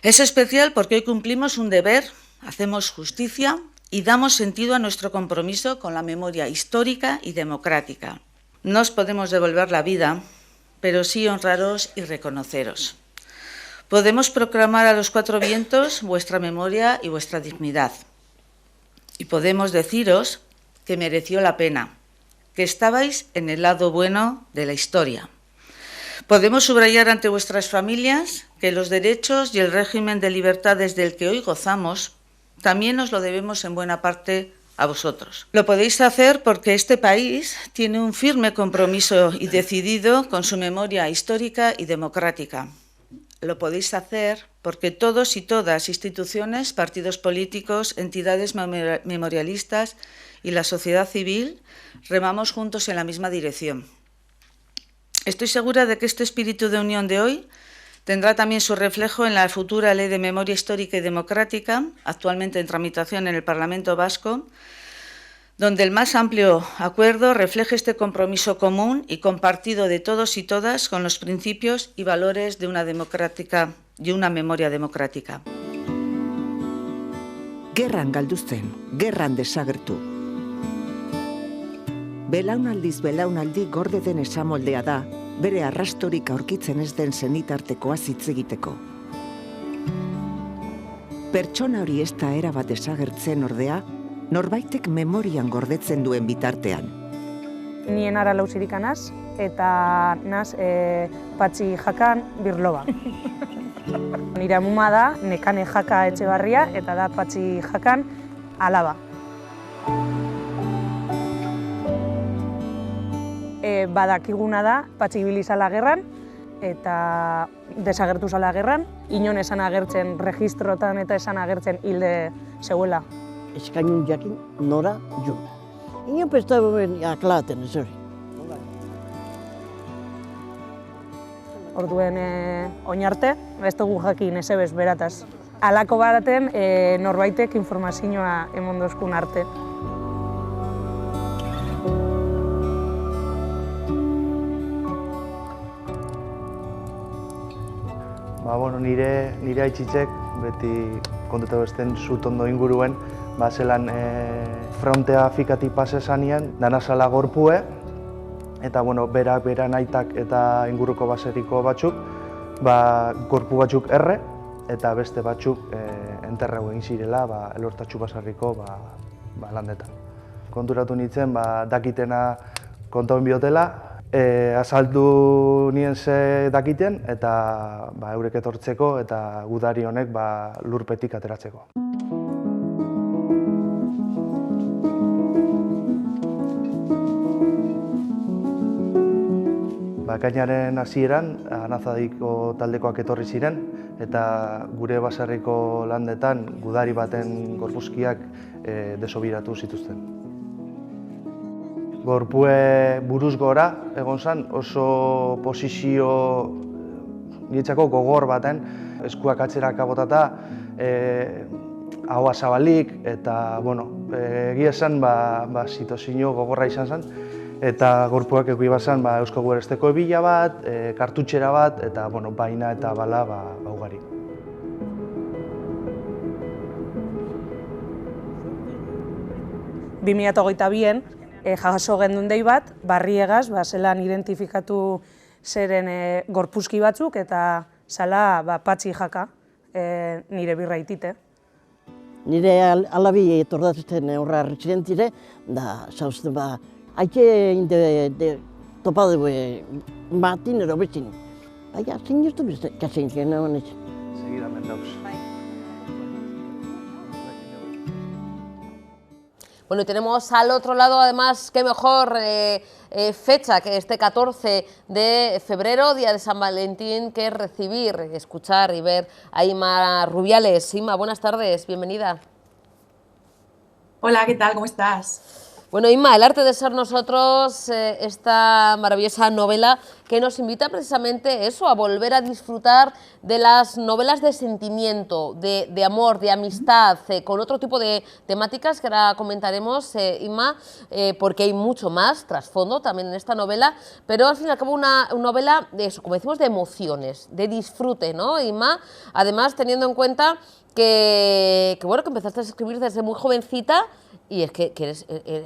Es especial porque hoy cumplimos un deber, hacemos justicia y damos sentido a nuestro compromiso con la memoria histórica y democrática. No os podemos devolver la vida, pero sí honraros y reconoceros. Podemos proclamar a los cuatro vientos vuestra memoria y vuestra dignidad. Y podemos deciros que mereció la pena, que estabais en el lado bueno de la historia. Podemos subrayar ante vuestras familias que los derechos y el régimen de libertades del que hoy gozamos también os lo debemos en buena parte a vosotros. Lo podéis hacer porque este país tiene un firme compromiso y decidido con su memoria histórica y democrática. Lo podéis hacer porque todos y todas, instituciones, partidos políticos, entidades memorialistas y la sociedad civil, remamos juntos en la misma dirección. Estoy segura de que este espíritu de unión de hoy tendrá también su reflejo en la futura Ley de Memoria Histórica y Democrática, actualmente en tramitación en el Parlamento Vasco, donde el más amplio acuerdo refleje este compromiso común y compartido de todos y todas con los principios y valores de una memoria democrática. Gerran galduzten, gerran desagertu. Belaunaldiz belaunaldi gorde den esamoldea da, bere arrastorik aurkitzen ez den senitartekoa hitz egiteko. Pertsona hori ez da erabat desagertzen ordea, norbaitek memorian gordetzen duen bitartean. Nien ara lausirik anaz, eta naz Patxi Jakan Birloba. Nire amuma da Nekane Jaka Etxebarria eta da Patxi Jakan alaba. Badakiguna da Patxi ibili zala gerran eta desagertu zala gerran, inon esan agertzen registrotan eta esan agertzen hilde zeuela. Eskainun jakin nora jo. Inon pesta boben aklaten ez hori. Orduen oinarte, ez dugu jakin ezebez berataz. Halako baraten norbaitek informazioa emondozkun arte. Nire aitzitzek beti kontuta besten zut ondo inguruen, zelan frontea fikati pase zanean, danazala gorpue, eta bera naitak eta inguruko baseriko batzuk, gorpu batzuk erre, eta beste batzuk enterrau egin zirela elortatxu basarriko landetan. Konturatu nintzen, dakitena kontauen biotela, azaldu nien ze dakiten, eta eurek etortzeko eta gudari honek lurpetik ateratzeko. Ekainaren hasieran, Anazadiko taldekoak etorri ziren, eta gure baserriko landetan gudari baten gorpuzkiak desobiratu zituzten. Gorpue buruz gora egon zen, oso posizio niretzako gogor baten, eskuak atzeraka botata, ahoa zabalik, eta egia esan situazio gogorra izan zen, eta gorpuak eduki bazan Eusko Gueresteko ebila bat, kartutxera bat, eta baina eta bala ugari. ...2022an jaso gendun dei bat, barriegaz, zelan identifikatu zeren gorpuzki batzuk, eta zala Patxi Jaka nire birraitite. Nire alabi etordatzen horra residentire, da zauzten haike topadu batin ero bezin. Baina, zein ez du kasein zen honez. Seguidament dauz. Bueno, y tenemos al otro lado, además, qué mejor fecha que este 14 de febrero, Día de San Valentín, que recibir, escuchar y ver a Ima Rubiales. Ima, buenas tardes, bienvenida. Hola, ¿qué tal? ¿Cómo estás? Bueno, Ima, El arte de ser nosotros, esta maravillosa novela que nos invita precisamente eso, a volver a disfrutar de las novelas de sentimiento, de amor, de amistad, con otro tipo de temáticas que ahora comentaremos, Ima, porque hay mucho más trasfondo también en esta novela, pero al fin y al cabo una novela de eso, como decimos, de emociones, de disfrute, ¿no, Ima? Además, teniendo en cuenta que empezaste a escribir desde muy jovencita, y es que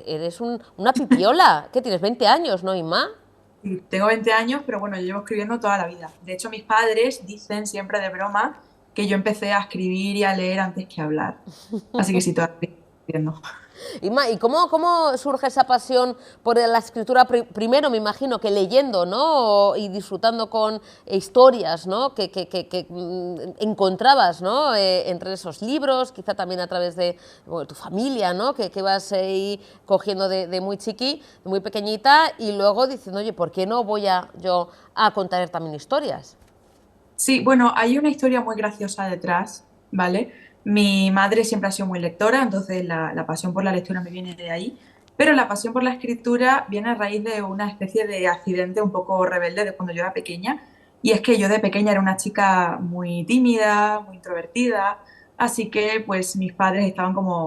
eres una pipiola. ¿Qué tienes? 20 años, ¿no, Ima? Sí, tengo 20 años, pero bueno, yo llevo escribiendo toda la vida. De hecho, mis padres dicen siempre de broma que yo empecé a escribir y a leer antes que a hablar. Así que sí, todavía estoy escribiendo. Ima, ¿y cómo surge esa pasión por la escritura? Primero, me imagino que leyendo, ¿no? Y disfrutando con historias, ¿no? que encontrabas, ¿no? Entre esos libros, quizá también a través de tu familia, ¿no? Que vas ahí cogiendo de muy chiqui, de muy pequeñita, y luego diciendo, oye, ¿por qué no voy yo a contar también historias? Sí, bueno, hay una historia muy graciosa detrás, ¿vale? Mi madre siempre ha sido muy lectora, entonces la pasión por la lectura me viene de ahí, pero la pasión por la escritura viene a raíz de una especie de accidente un poco rebelde de cuando yo era pequeña, y es que yo de pequeña era una chica muy tímida, muy introvertida, así que pues mis padres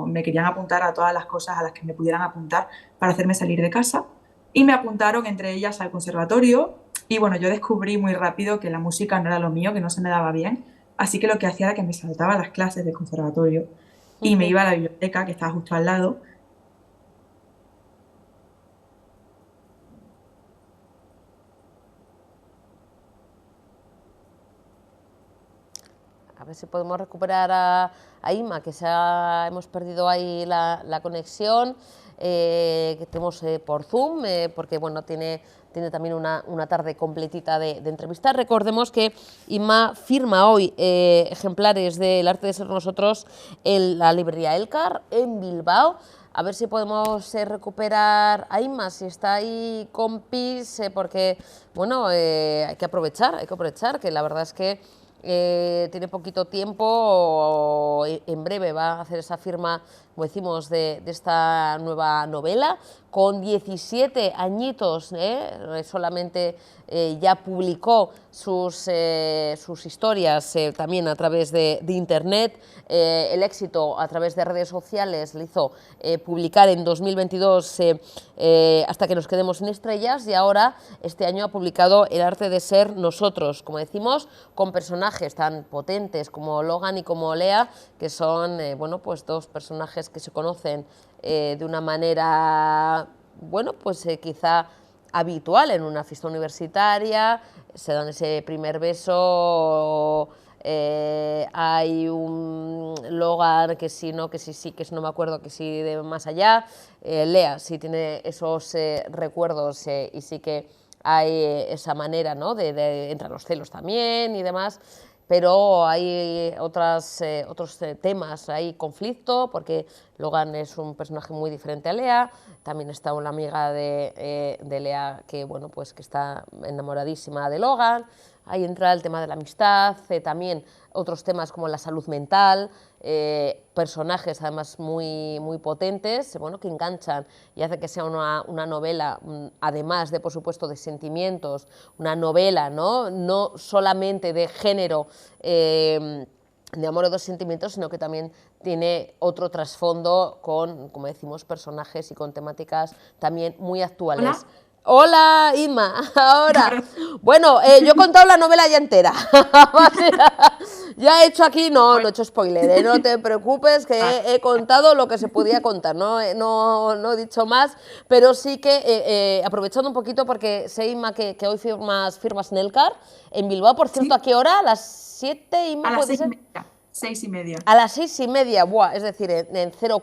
me querían apuntar a todas las cosas a las que me pudieran apuntar para hacerme salir de casa, y me apuntaron entre ellas al conservatorio, y bueno, yo descubrí muy rápido que la música no era lo mío, que no se me daba bien. Así que lo que hacía era que me saltaba las clases del conservatorio y me iba a la biblioteca, que estaba justo al lado. A ver si podemos recuperar a Ima, que hemos perdido ahí la conexión, que tenemos por Zoom, porque bueno, tiene también una tarde completita de entrevistas. Recordemos que Ima firma hoy ejemplares de El arte de ser nosotros en la librería Elkar, en Bilbao. A ver si podemos recuperar a Ima, si está ahí compis, porque bueno, hay que aprovechar, que la verdad es que tiene poquito tiempo, en breve va a hacer esa firma, como decimos, de esta nueva novela, con 17 añitos, solamente ya publicó sus historias también a través de internet, el éxito a través de redes sociales le hizo publicar en 2022 Hasta que nos quedemos sin estrellas, y ahora este año ha publicado El arte de ser nosotros, como decimos, con personajes tan potentes como Logan y como Lea, que son bueno, pues dos personajes que se conocen de una manera, bueno, pues quizá habitual en una fiesta universitaria, se dan ese primer beso, hay un Logan que sí, no, que sí, que no me acuerdo, que sí de más allá, Lea sí tiene esos recuerdos y sí que hay esa manera, ¿no? Entran los celos también y demás, pero hay otros temas, hay conflicto, porque Logan es un personaje muy diferente a Lea, también está una amiga de Lea que, bueno, pues que está enamoradísima de Logan, ahí entra el tema de la amistad, también otros temas como la salud mental, personajes además muy potentes, bueno, que enganchan y hace que sea una novela, además de, por supuesto, de sentimientos, una novela, no solamente de género, de amor o de sentimientos, sino que también tiene otro trasfondo con, como decimos, personajes y con temáticas también muy actuales. Hola, Inma, ahora. Bueno, yo he contado la novela ya entera. Ya he hecho aquí, no he hecho spoiler, no te preocupes, que he contado lo que se podía contar, no he dicho más, pero sí que, aprovechando un poquito, porque sé, Inma, que hoy firmas Nelcar en Bilbao, por cierto, ¿a qué hora? ¿A las 7, Inma? A las 6:30. A las 6:30, buah, es decir, en 0,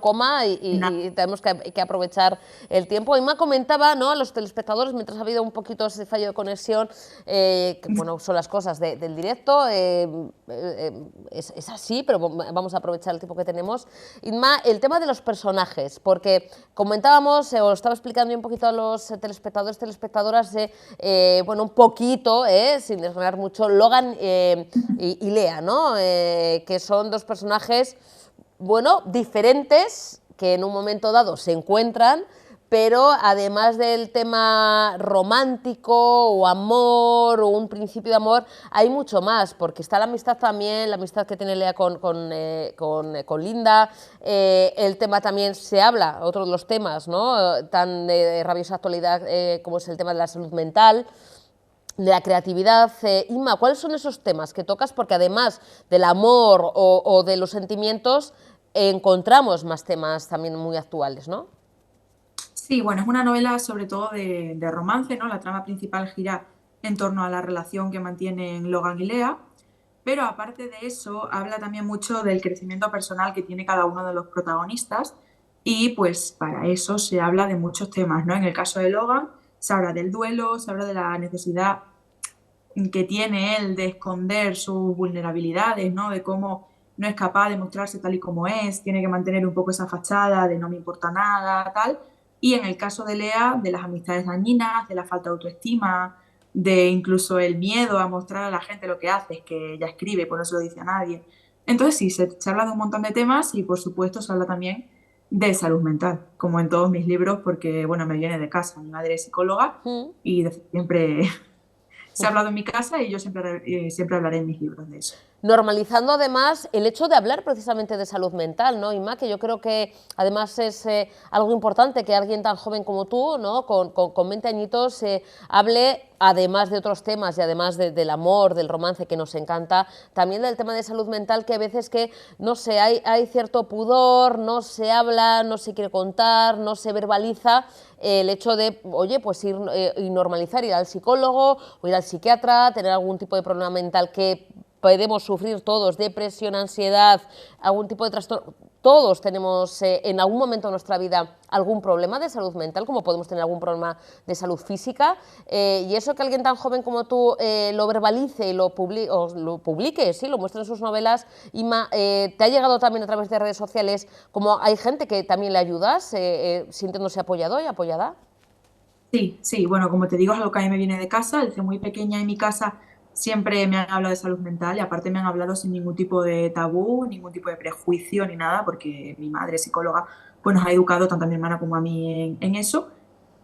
y tenemos que aprovechar el tiempo. Inma comentaba, ¿no?, a los telespectadores, mientras ha habido un poquito ese fallo de conexión, que, bueno, son las cosas del directo, es así, pero vamos a aprovechar el tiempo que tenemos. Inma, el tema de los personajes, porque comentábamos, o estaba explicando yo un poquito a los telespectadores, telespectadoras, bueno, un poquito, sin desgranar mucho, Logan y Lea, ¿no?, que son dos personajes, bueno, diferentes, que en un momento dado se encuentran, pero además del tema romántico o amor o un principio de amor, hay mucho más, porque está la amistad también, la amistad que tiene Lea con Linda, el tema también se habla, otro de los temas, ¿no?, tan de rabiosa actualidad como es el tema de la salud mental, de la creatividad. Inma, ¿cuáles son esos temas que tocas? Porque además del amor o de los sentimientos, encontramos más temas también muy actuales, ¿no? Sí, bueno, es una novela sobre todo de romance, ¿no? La trama principal gira en torno a la relación que mantienen Logan y Lea, pero aparte de eso, habla también mucho del crecimiento personal que tiene cada uno de los protagonistas y pues para eso se habla de muchos temas, ¿no? En el caso de Logan, se habla del duelo, se habla de la necesidad que tiene él de esconder sus vulnerabilidades, ¿no? De cómo no es capaz de mostrarse tal y como es, tiene que mantener un poco esa fachada de no me importa nada, tal. Y en el caso de Lea, de las amistades dañinas, de la falta de autoestima, de incluso el miedo a mostrar a la gente lo que hace, es que ella escribe, por no se lo dice a nadie. Entonces sí, se habla de un montón de temas y por supuesto se habla también de salud mental, como en todos mis libros, porque bueno, me viene de casa, mi madre es psicóloga y siempre se ha hablado en mi casa y yo siempre hablaré en mis libros de eso. Normalizando además el hecho de hablar precisamente de salud mental, ¿no, Inma? Que yo creo que además es algo importante que alguien tan joven como tú, ¿no?, con 20 añitos, hable, además de otros temas y además del amor, del romance que nos encanta, también del tema de salud mental, que a veces que, no sé, hay cierto pudor, no se habla, no se quiere contar, no se verbaliza el hecho de, oye, pues ir y normalizar, ir al psicólogo o ir al psiquiatra, tener algún tipo de problema mental que podemos sufrir todos, depresión, ansiedad, algún tipo de trastorno. Todos tenemos en algún momento de nuestra vida algún problema de salud mental, como podemos tener algún problema de salud física, y eso que alguien tan joven como tú lo verbalice y lo publique, sí, lo muestre en sus novelas. Inma, ¿te ha llegado también a través de redes sociales, como hay gente que también le ayudas, sintiéndose apoyado y apoyada? Sí, bueno, como te digo, es algo que a mí me viene de casa. Desde muy pequeña en mi casa siempre me han hablado de salud mental y aparte me han hablado sin ningún tipo de tabú, ningún tipo de prejuicio ni nada, porque mi madre psicóloga pues nos ha educado tanto a mi hermana como a mí en eso.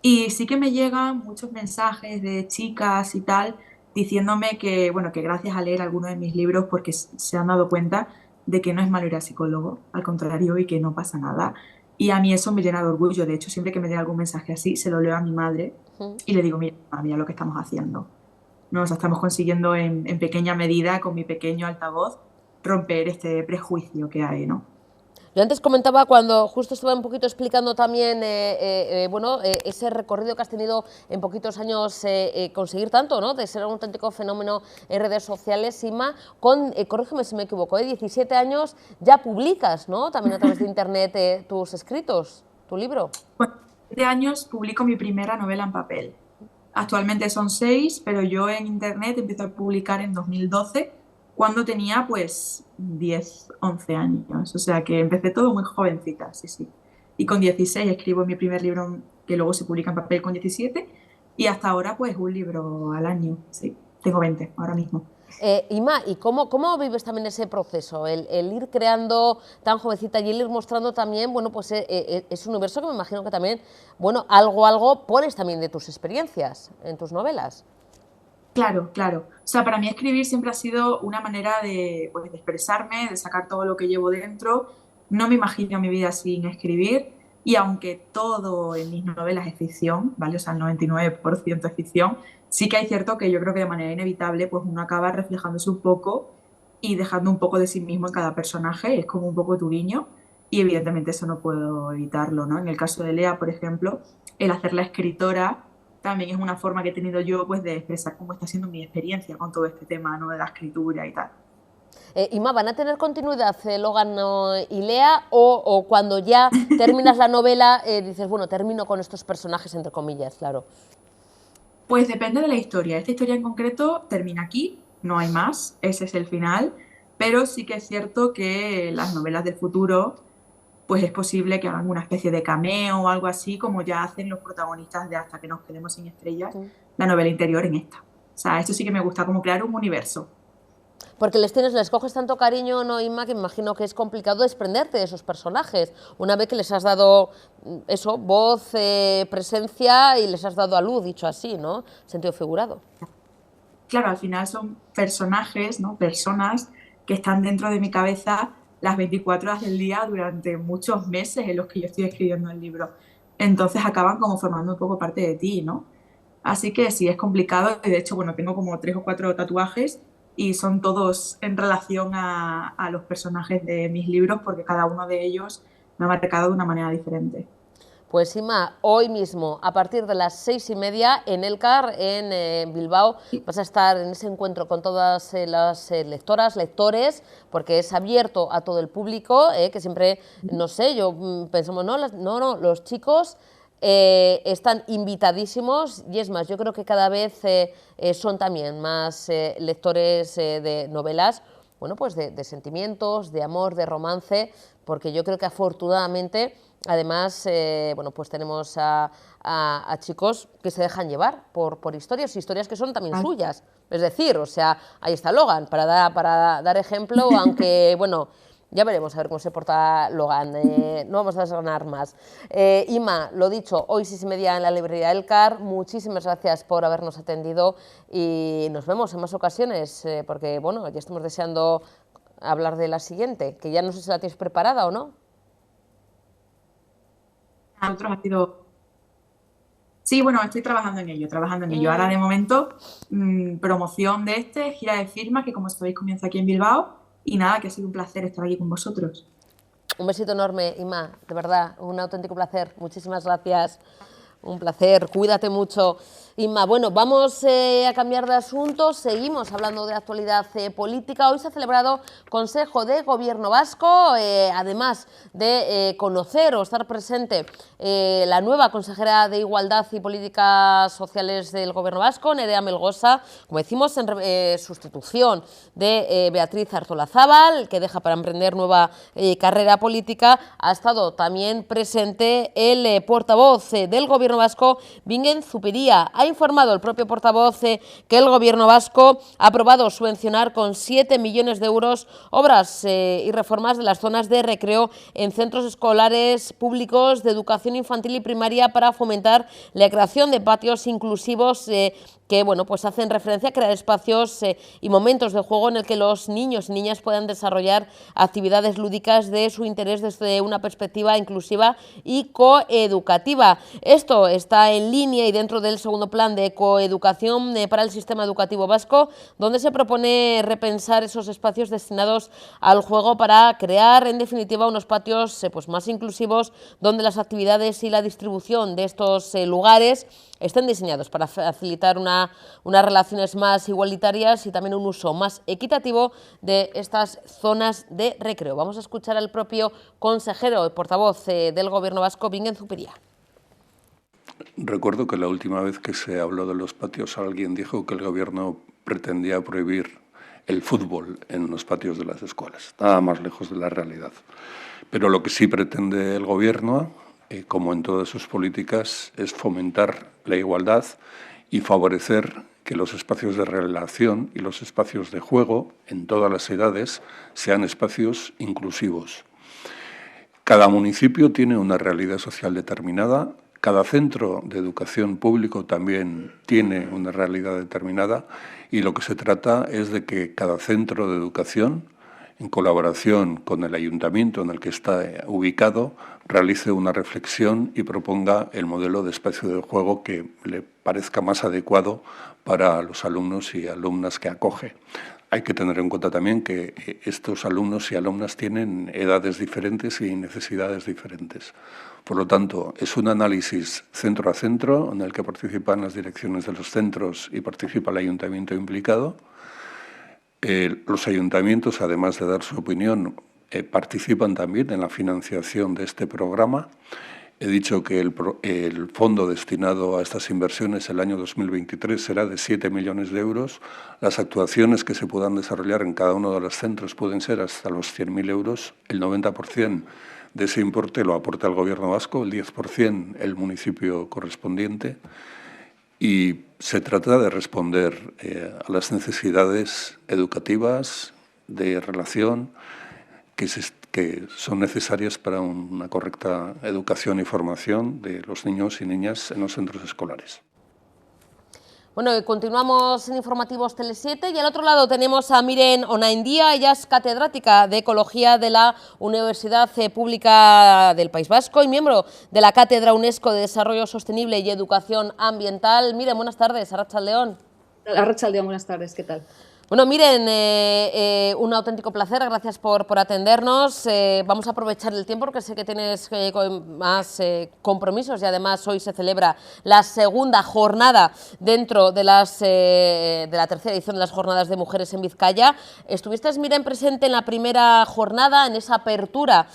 Y sí que me llegan muchos mensajes de chicas y tal diciéndome que, bueno, que gracias a leer algunos de mis libros porque se han dado cuenta de que no es malo ir al psicólogo, al contrario, y que no pasa nada. Y a mí eso me llena de orgullo. De hecho, siempre que me llega algún mensaje así, se lo leo a mi madre y le digo, mira lo que estamos haciendo. ¿No? O sea, estamos consiguiendo en pequeña medida, con mi pequeño altavoz, romper este prejuicio que hay, ¿no? Yo antes comentaba, cuando justo estaba un poquito explicando también bueno, ese recorrido que has tenido en poquitos años, conseguir tanto, ¿no?, de ser un auténtico fenómeno en redes sociales, Inma, corrígeme si me equivoco, 17 años ya publicas, ¿no?, también a través de internet tus escritos, tu libro. Bueno, 7 años publico mi primera novela en papel. Actualmente son 6, pero yo en internet empecé a publicar en 2012, cuando tenía pues 10, 11 años. O sea que empecé todo muy jovencita, sí, sí. Y con 16 escribo mi primer libro, que luego se publica en papel con 17, y hasta ahora pues un libro al año, sí. Tengo 20 ahora mismo. Ima, ¿y cómo vives también ese proceso? El ir creando tan jovencita y el ir mostrando también, bueno, pues ese universo que me imagino que también, bueno, algo pones también de tus experiencias en tus novelas. Claro, claro. O sea, para mí escribir siempre ha sido una manera de, pues, de expresarme, de sacar todo lo que llevo dentro. No me imagino mi vida sin escribir, y aunque todo en mis novelas es ficción, ¿vale? O sea, el 99% es ficción, sí que hay cierto que yo creo que de manera inevitable pues uno acaba reflejándose un poco y dejando un poco de sí mismo en cada personaje, es como un poco tu guiño, y evidentemente eso no puedo evitarlo, ¿no? En el caso de Lea, por ejemplo, el hacerla escritora también es una forma que he tenido yo pues de expresar cómo está siendo mi experiencia con todo este tema, ¿no? De la escritura y tal. Ima, ¿van a tener continuidad Logan y Lea o cuando ya terminas la novela dices, bueno, termino con estos personajes entre comillas, claro? Pues depende de la historia. Esta historia en concreto termina aquí, no hay más, ese es el final, pero sí que es cierto que las novelas del futuro pues es posible que hagan una especie de cameo o algo así, como ya hacen los protagonistas de Hasta que nos quedemos sin estrellas, la novela interior en esta. O sea, esto sí que me gusta, como crear un universo. Porque les coges tanto cariño, ¿no, Ima? Que me imagino que es complicado desprenderte de esos personajes, una vez que les has dado eso, voz, presencia y les has dado a luz, dicho así, ¿no? Sentido figurado. Claro, al final son personajes, ¿no? Personas que están dentro de mi cabeza las 24 horas del día durante muchos meses en los que yo estoy escribiendo el libro. Entonces acaban como formando un poco parte de ti, ¿no? Así que sí, es complicado. De hecho, bueno, tengo como 3 o 4 tatuajes y son todos en relación a los personajes de mis libros, porque cada uno de ellos me ha marcado de una manera diferente. Pues Ima, hoy mismo, a partir de las 6:30 en Elkar, en Bilbao, vas a estar en ese encuentro con todas las lectoras, lectores, porque es abierto a todo el público, que siempre, no sé, yo pensamos, no, los chicos están invitadísimos, y es más, yo creo que cada vez son también más lectores de novelas, bueno, pues de sentimientos, de amor, de romance, porque yo creo que afortunadamente, además, bueno, pues tenemos a chicos que se dejan llevar por historias que son también suyas. Es decir, o sea, ahí está Logan, para dar ejemplo, aunque, bueno, ya veremos a ver cómo se porta Logan, no vamos a desgranar más. Ima, lo dicho, hoy 6:30 en la librería Elkar, muchísimas gracias por habernos atendido y nos vemos en más ocasiones, porque, bueno, ya estamos deseando hablar de la siguiente, que ya no sé si la tienes preparada o no. A nosotros ha sido... Sí, bueno, estoy trabajando en ello. Ahora, de momento, promoción de gira de firma, que como sabéis comienza aquí en Bilbao, y nada, que ha sido un placer estar aquí con vosotros. Un besito enorme, Ima, de verdad, un auténtico placer. Muchísimas gracias. Un placer, cuídate mucho. Ima, bueno, vamos a cambiar de asunto, seguimos hablando de actualidad política. Hoy se ha celebrado Consejo de Gobierno Vasco, además de conocer o estar presente la nueva consejera de Igualdad y Políticas Sociales del Gobierno Vasco, Nerea Melgosa, como decimos, en sustitución de Beatriz Artolazabal, que deja para emprender nueva carrera política. Ha estado también presente el portavoz del Gobierno Vasco, Bingen Zupiria. Ha informado el propio portavoz que el Gobierno vasco ha aprobado subvencionar con 7 millones de euros obras y reformas de las zonas de recreo en centros escolares públicos de educación infantil y primaria para fomentar la creación de patios inclusivos que, bueno, pues hacen referencia a crear espacios y momentos de juego en el que los niños y niñas puedan desarrollar actividades lúdicas de su interés desde una perspectiva inclusiva y coeducativa. Esto está en línea y dentro del segundo plan de coeducación para el sistema educativo vasco, donde se propone repensar esos espacios destinados al juego para crear, en definitiva, unos patios pues más inclusivos, donde las actividades y la distribución de estos lugares estén diseñados para facilitar unas relaciones más igualitarias y también un uso más equitativo de estas zonas de recreo. Vamos a escuchar al propio consejero y portavoz del Gobierno vasco, Bingen Zupiria. Recuerdo que la última vez que se habló de los patios alguien dijo que el gobierno pretendía prohibir el fútbol en los patios de las escuelas. Nada más lejos de la realidad. Pero lo que sí pretende el gobierno, como en todas sus políticas, es fomentar la igualdad y favorecer que los espacios de relación y los espacios de juego en todas las edades sean espacios inclusivos. Cada municipio tiene una realidad social determinada, cada centro de educación público también tiene una realidad determinada y lo que se trata es de que cada centro de educación, en colaboración con el ayuntamiento en el que está ubicado, realice una reflexión y proponga el modelo de espacio de juego que le parezca más adecuado para los alumnos y alumnas que acoge. Hay que tener en cuenta también que estos alumnos y alumnas tienen edades diferentes y necesidades diferentes. Por lo tanto, es un análisis centro a centro en el que participan las direcciones de los centros y participa el ayuntamiento implicado. Los ayuntamientos, además de dar su opinión, participan también en la financiación de este programa. He dicho que el fondo destinado a estas inversiones el año 2023 será de 7 millones de euros. Las actuaciones que se puedan desarrollar en cada uno de los centros pueden ser hasta los 100.000 euros. El 90% de ese importe lo aporta el Gobierno vasco, el 10% el municipio correspondiente. Y se trata de responder a las necesidades educativas, de relación, que son necesarias para una correcta educación y formación de los niños y niñas en los centros escolares. Bueno, continuamos en Informativos Tele7 y al otro lado tenemos a Miren Onaindia. Ella es catedrática de Ecología de la Universidad Pública del País Vasco y miembro de la Cátedra UNESCO de Desarrollo Sostenible y Educación Ambiental. Miren, buenas tardes, Arratsaldeon. Arratsaldeon, buenas tardes, ¿qué tal? Bueno, Miren, un auténtico placer, gracias por atendernos. Vamos a aprovechar el tiempo porque sé que tienes más compromisos y además hoy se celebra la segunda jornada dentro de la tercera edición de las Jornadas de Mujeres en Vizcaya. Estuviste, Miren, presente en la primera jornada, en esa apertura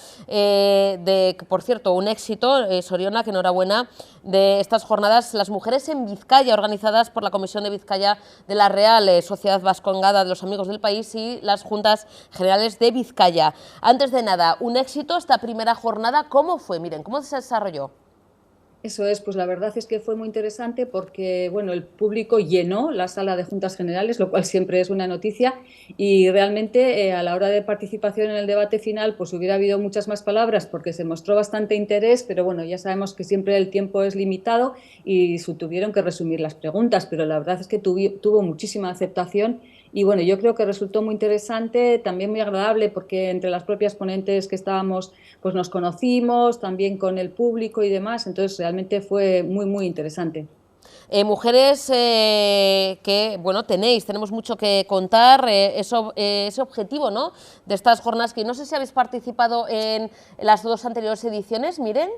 por cierto, un éxito, Soriona, que enhorabuena, de estas jornadas, las mujeres en Vizcaya, organizadas por la Comisión de Vizcaya de la Real Sociedad Vascongada de los Amigos del País y las Juntas Generales de Vizcaya. Antes de nada, un éxito esta primera jornada. ¿Cómo fue? Miren, ¿cómo se desarrolló? Eso es, pues la verdad es que fue muy interesante porque, bueno, el público llenó la sala de Juntas Generales, lo cual siempre es una noticia, y realmente a la hora de participación en el debate final pues hubiera habido muchas más palabras porque se mostró bastante interés, pero bueno, ya sabemos que siempre el tiempo es limitado y tuvieron que resumir las preguntas, pero la verdad es que tuvo muchísima aceptación. Y bueno, yo creo que resultó muy interesante, también muy agradable, porque entre las propias ponentes que estábamos, pues nos conocimos, también con el público y demás, entonces realmente fue muy, muy interesante. Mujeres que, bueno, tenemos mucho que contar, ese objetivo, ¿no?, de estas jornadas, que no sé si habéis participado en las dos anteriores ediciones, Miren.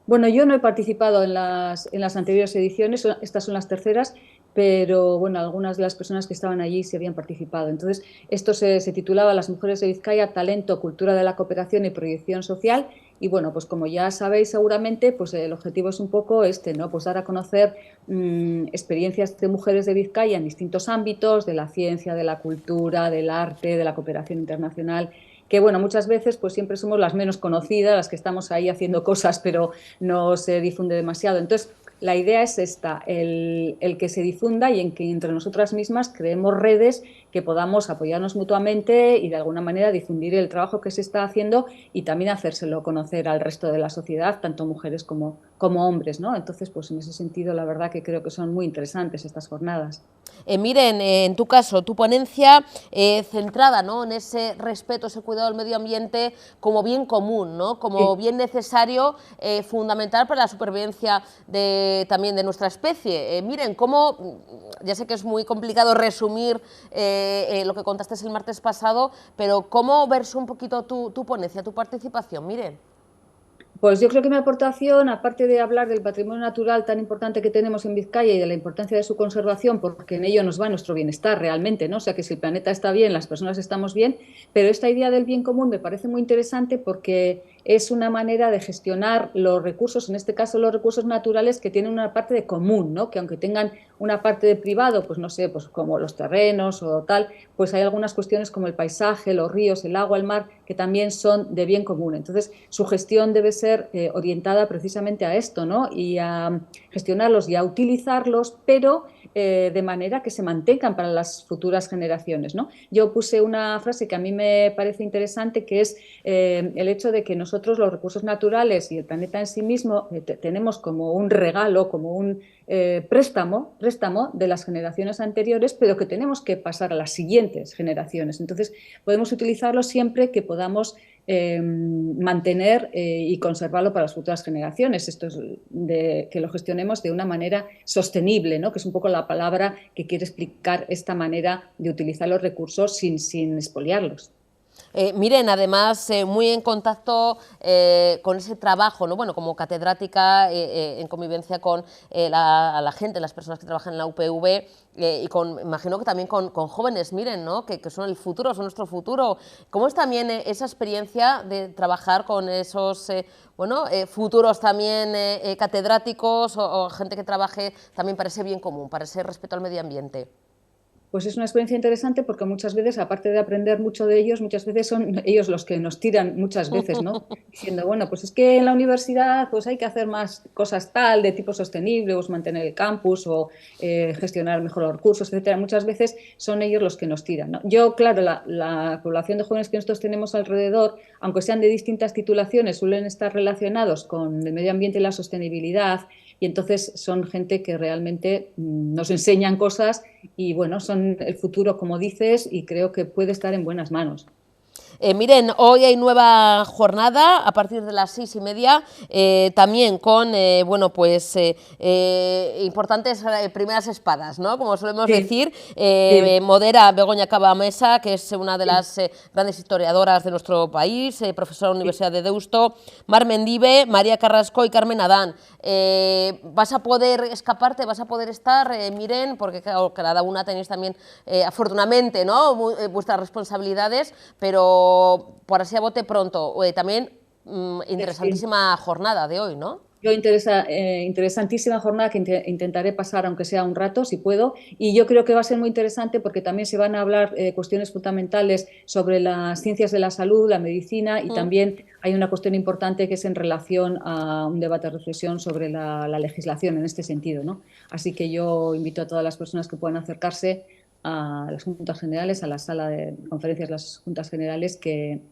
Bueno, yo no he participado en las anteriores ediciones, estas son las terceras, pero bueno, algunas de las personas que estaban allí sí habían participado. Entonces, esto se titulaba Las mujeres de Vizcaya, talento, cultura de la cooperación y proyección social. Y bueno, pues como ya sabéis seguramente, pues el objetivo es un poco ¿no? Pues dar a conocer experiencias de mujeres de Vizcaya en distintos ámbitos, de la ciencia, de la cultura, del arte, de la cooperación internacional, que bueno, muchas veces pues siempre somos las menos conocidas, las que estamos ahí haciendo cosas, pero no se difunde demasiado. Entonces, la idea es esta, el que se difunda y en que entre nosotras mismas creemos redes que podamos apoyarnos mutuamente y de alguna manera difundir el trabajo que se está haciendo y también hacérselo conocer al resto de la sociedad, tanto mujeres como hombres, ¿no? Entonces, pues en ese sentido, la verdad que creo que son muy interesantes estas jornadas. Miren, en tu caso, tu ponencia centrada, ¿no?, en ese respeto, ese cuidado del medio ambiente como bien común, ¿no?, como bien necesario, fundamental para la supervivencia también de nuestra especie. Miren, ya sé que es muy complicado resumir lo que contaste el martes pasado, pero ¿cómo versó un poquito tu ponencia, tu participación? Miren. Pues yo creo que mi aportación, aparte de hablar del patrimonio natural tan importante que tenemos en Vizcaya y de la importancia de su conservación, porque en ello nos va nuestro bienestar realmente, ¿no? O sea, que si el planeta está bien, las personas estamos bien, pero esta idea del bien común me parece muy interesante porque es una manera de gestionar los recursos, en este caso los recursos naturales, que tienen una parte de común, ¿no? Que aunque tengan una parte de privado, pues no sé, pues como los terrenos o tal, pues hay algunas cuestiones como el paisaje, los ríos, el agua, el mar, que también son de bien común. Entonces, su gestión debe ser orientada precisamente a esto, ¿no? Y a gestionarlos y a utilizarlos, pero de manera que se mantengan para las futuras generaciones, ¿no? Yo puse una frase que a mí me parece interesante, que es el hecho de que nosotros los recursos naturales y el planeta en sí mismo tenemos como un regalo, como un préstamo de las generaciones anteriores, pero que tenemos que pasar a las siguientes generaciones. Entonces, podemos utilizarlo siempre que podamos mantener y conservarlo para las futuras generaciones. Esto es que lo gestionemos de una manera sostenible, ¿no? Que es un poco la palabra que quiere explicar esta manera de utilizar los recursos sin expoliarlos. Miren, además, muy en contacto con ese trabajo, ¿no? Bueno, como catedrática en convivencia con la gente, las personas que trabajan en la UPV y imagino que también con jóvenes, miren, ¿no? Que son el futuro, son nuestro futuro. ¿Cómo es también esa experiencia de trabajar con esos futuros también catedráticos o gente que trabaje también para ese bien común, para ese respeto al medio ambiente? Pues es una experiencia interesante porque muchas veces, aparte de aprender mucho de ellos, muchas veces son ellos los que nos tiran muchas veces, ¿no? Diciendo, bueno, pues es que en la universidad pues hay que hacer más cosas tal, de tipo sostenible, o mantener el campus, o gestionar mejor los recursos, etcétera. Muchas veces son ellos los que nos tiran, ¿no? Yo, claro, la población de jóvenes que nosotros tenemos alrededor, aunque sean de distintas titulaciones, suelen estar relacionados con el medio ambiente y la sostenibilidad, y entonces son gente que realmente nos enseñan cosas y, bueno, son el futuro, como dices, y creo que puede estar en buenas manos. Miren, hoy hay nueva jornada a partir de las 6:30, también con importantes primeras espadas, ¿no? Como solemos decir. Modera Begoña Cabamesa, que es una de las grandes historiadoras de nuestro país, profesora de la Universidad de Deusto, Mar Mendive, María Carrasco y Carmen Adán. ¿Vas a poder escaparte, vas a poder estar, Miren? Porque claro, cada una tenéis también, afortunadamente, ¿no? Vuestras responsabilidades, pero por así a bote pronto, también interesantísima jornada de hoy, ¿no? Yo interesantísima jornada que intentaré pasar, aunque sea un rato, si puedo, y yo creo que va a ser muy interesante porque también se van a hablar cuestiones fundamentales sobre las ciencias de la salud, la medicina, y también hay una cuestión importante que es en relación a un debate de reflexión sobre la legislación en este sentido, ¿no? Así que yo invito a todas las personas que puedan acercarse a las Juntas Generales, a la sala de conferencias de las Juntas Generales, que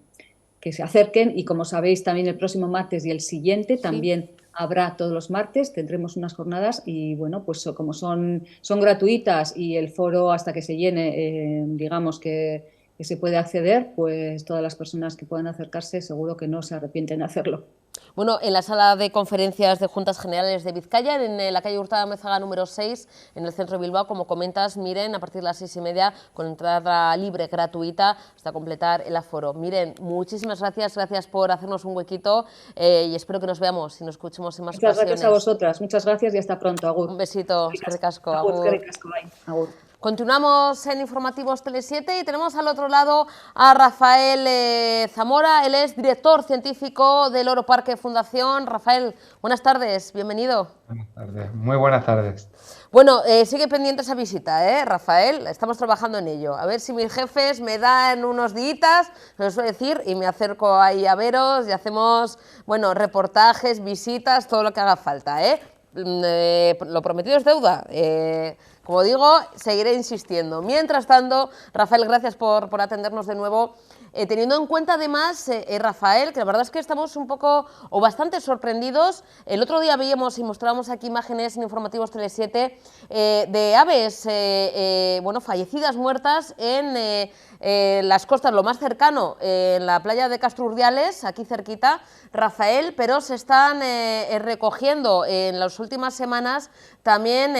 se acerquen, y como sabéis también el próximo martes y el siguiente también habrá todos los martes, tendremos unas jornadas y bueno, pues como son gratuitas y el foro hasta que se llene, digamos que se puede acceder, pues todas las personas que puedan acercarse seguro que no se arrepienten de hacerlo. Bueno, en la sala de conferencias de Juntas Generales de Vizcaya, en la calle Hurtado Amézaga número 6, en el centro de Bilbao, como comentas, Miren, a partir de las 6:30, con entrada libre, gratuita, hasta completar el aforo. Miren, muchísimas gracias por hacernos un huequito y espero que nos veamos y nos escuchemos en más ocasiones. Muchas gracias a vosotras, muchas gracias y hasta pronto, agur. Un besito, eskerrik asko, agur. agur. Eskerrik asko, bai, agur. Continuamos en Informativos Tele7 y tenemos al otro lado a Rafael Zamora. Él es director científico del Oro Parque Fundación. Rafael, buenas tardes, bienvenido. Buenas tardes, muy buenas tardes. Bueno, sigue pendiente esa visita, Rafael, estamos trabajando en ello. A ver si mis jefes me dan unos días, lo suelo decir, y me acerco ahí a veros y hacemos, bueno, reportajes, visitas, todo lo que haga falta, Lo prometido es deuda. Como digo, seguiré insistiendo. Mientras tanto, Rafael, gracias por atendernos de nuevo. Teniendo en cuenta además, Rafael, que la verdad es que estamos un poco o bastante sorprendidos. El otro día veíamos y mostrábamos aquí imágenes en Informativos Tele7 de aves fallecidas, muertas en las costas, lo más cercano, en la playa de Castro Urdiales, aquí cerquita, Rafael, pero se están recogiendo en las últimas semanas también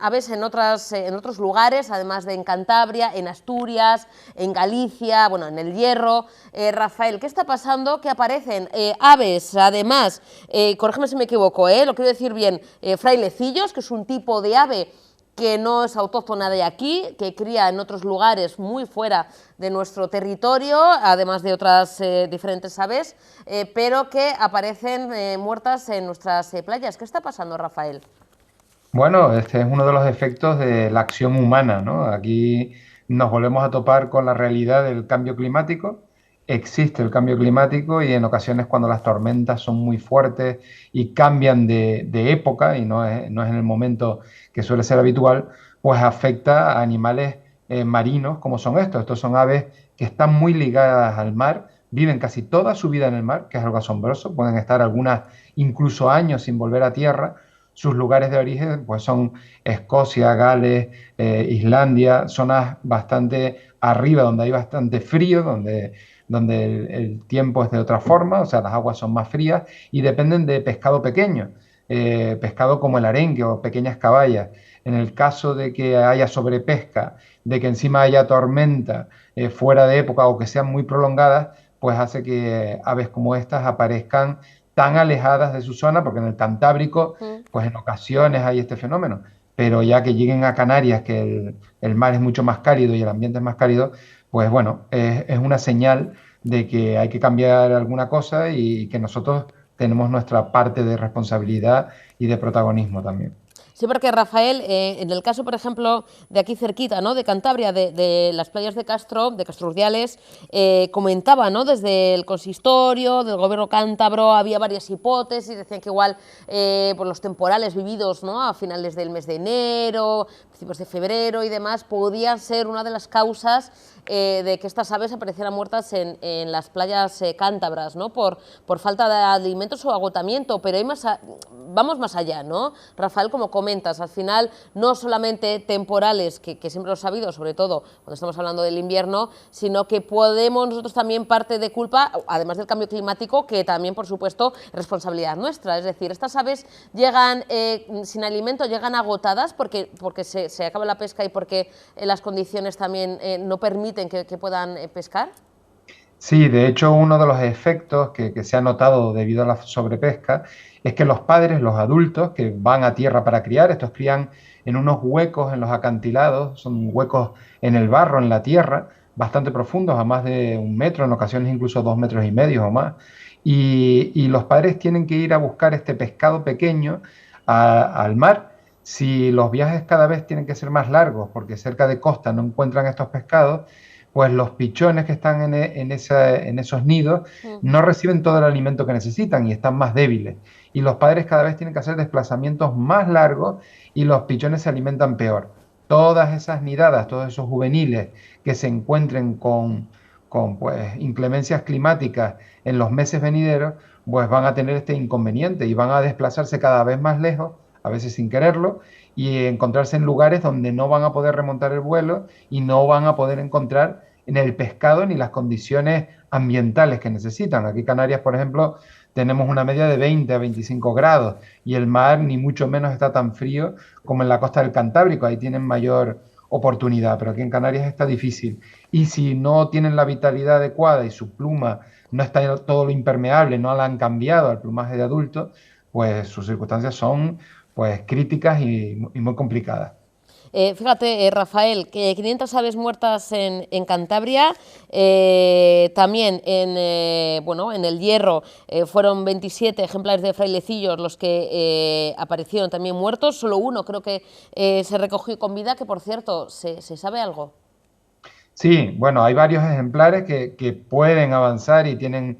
aves en otros lugares, además de en Cantabria, en Asturias, en Galicia, bueno, en el Hierro. Rafael, ¿qué está pasando? Que aparecen aves, además, corrígeme si me equivoco, lo quiero decir bien, frailecillos, que es un tipo de ave que no es autóctona de aquí, que cría en otros lugares muy fuera de nuestro territorio, además de otras diferentes aves, pero que aparecen muertas en nuestras playas. ¿Qué está pasando, Rafael? Bueno, este es uno de los efectos de la acción humana, ¿no? Aquí nos volvemos a topar con la realidad del cambio climático. Existe el cambio climático y en ocasiones cuando las tormentas son muy fuertes y cambian de época y no es en el momento que suele ser habitual, pues afecta a animales marinos como son estos. Estos son aves que están muy ligadas al mar, viven casi toda su vida en el mar, que es algo asombroso, pueden estar algunas incluso años sin volver a tierra. Sus lugares de origen pues son Escocia, Gales, Islandia, zonas bastante arriba donde hay bastante frío, donde el tiempo es de otra forma, o sea, las aguas son más frías y dependen de pescado pequeño, pescado como el arenque o pequeñas caballas. En el caso de que haya sobrepesca, de que encima haya tormenta fuera de época o que sean muy prolongadas, pues hace que aves como estas aparezcan tan alejadas de su zona, porque en el Cantábrico, pues en ocasiones hay este fenómeno, pero ya que lleguen a Canarias, que el mar es mucho más cálido y el ambiente es más cálido, pues bueno, es una señal de que hay que cambiar alguna cosa y que nosotros tenemos nuestra parte de responsabilidad y de protagonismo también. Sí, porque Rafael, en el caso, por ejemplo, de aquí cerquita, ¿no?, de Cantabria, de las playas de Castro Urdiales, comentaba, ¿no?, desde el consistorio, del gobierno cántabro, había varias hipótesis, decían que igual por los temporales vividos, ¿no?, a finales del mes de enero, principios de febrero y demás, podían ser una de las causas de que estas aves aparecieran muertas en las playas cántabras, ¿no?, por falta de alimentos o agotamiento, pero hay vamos más allá, ¿no?, Rafael, como comentas, al final no solamente temporales, que siempre lo he sabido, sobre todo cuando estamos hablando del invierno, sino que podemos nosotros también parte de culpa, además del cambio climático, que también, por supuesto, responsabilidad nuestra, es decir, estas aves llegan sin alimento, llegan agotadas porque se acaba la pesca y porque las condiciones también no permiten que puedan pescar. Sí, de hecho, uno de los efectos que se ha notado debido a la sobrepesca es que los padres, los adultos que van a tierra para criar, estos crían en unos huecos en los acantilados, son huecos en el barro, en la tierra, bastante profundos, a más de 1 metro, en ocasiones incluso 2,5 metros o más. Y los padres tienen que ir a buscar este pescado pequeño al mar. Si los viajes cada vez tienen que ser más largos porque cerca de costa no encuentran estos pescados, pues los pichones que están en esos nidos no reciben todo el alimento que necesitan y están más débiles. Y los padres cada vez tienen que hacer desplazamientos más largos y los pichones se alimentan peor. Todas esas nidadas, todos esos juveniles que se encuentren con pues, inclemencias climáticas en los meses venideros, pues van a tener este inconveniente y van a desplazarse cada vez más lejos, a veces sin quererlo, y encontrarse en lugares donde no van a poder remontar el vuelo y no van a poder encontrar en el pescado ni las condiciones ambientales que necesitan. Aquí en Canarias, por ejemplo, tenemos una media de 20 a 25 grados y el mar ni mucho menos está tan frío como en la costa del Cantábrico, ahí tienen mayor oportunidad, pero aquí en Canarias está difícil. Y si no tienen la vitalidad adecuada y su pluma no está todo lo impermeable, no la han cambiado al plumaje de adulto, pues sus circunstancias son pues críticas y muy complicadas. Fíjate, Rafael, que 500 aves muertas en Cantabria, también en el Hierro fueron 27 ejemplares de frailecillos los que aparecieron también muertos, solo uno creo que se recogió con vida, que por cierto, ¿se sabe algo? Sí, bueno, hay varios ejemplares que pueden avanzar y tienen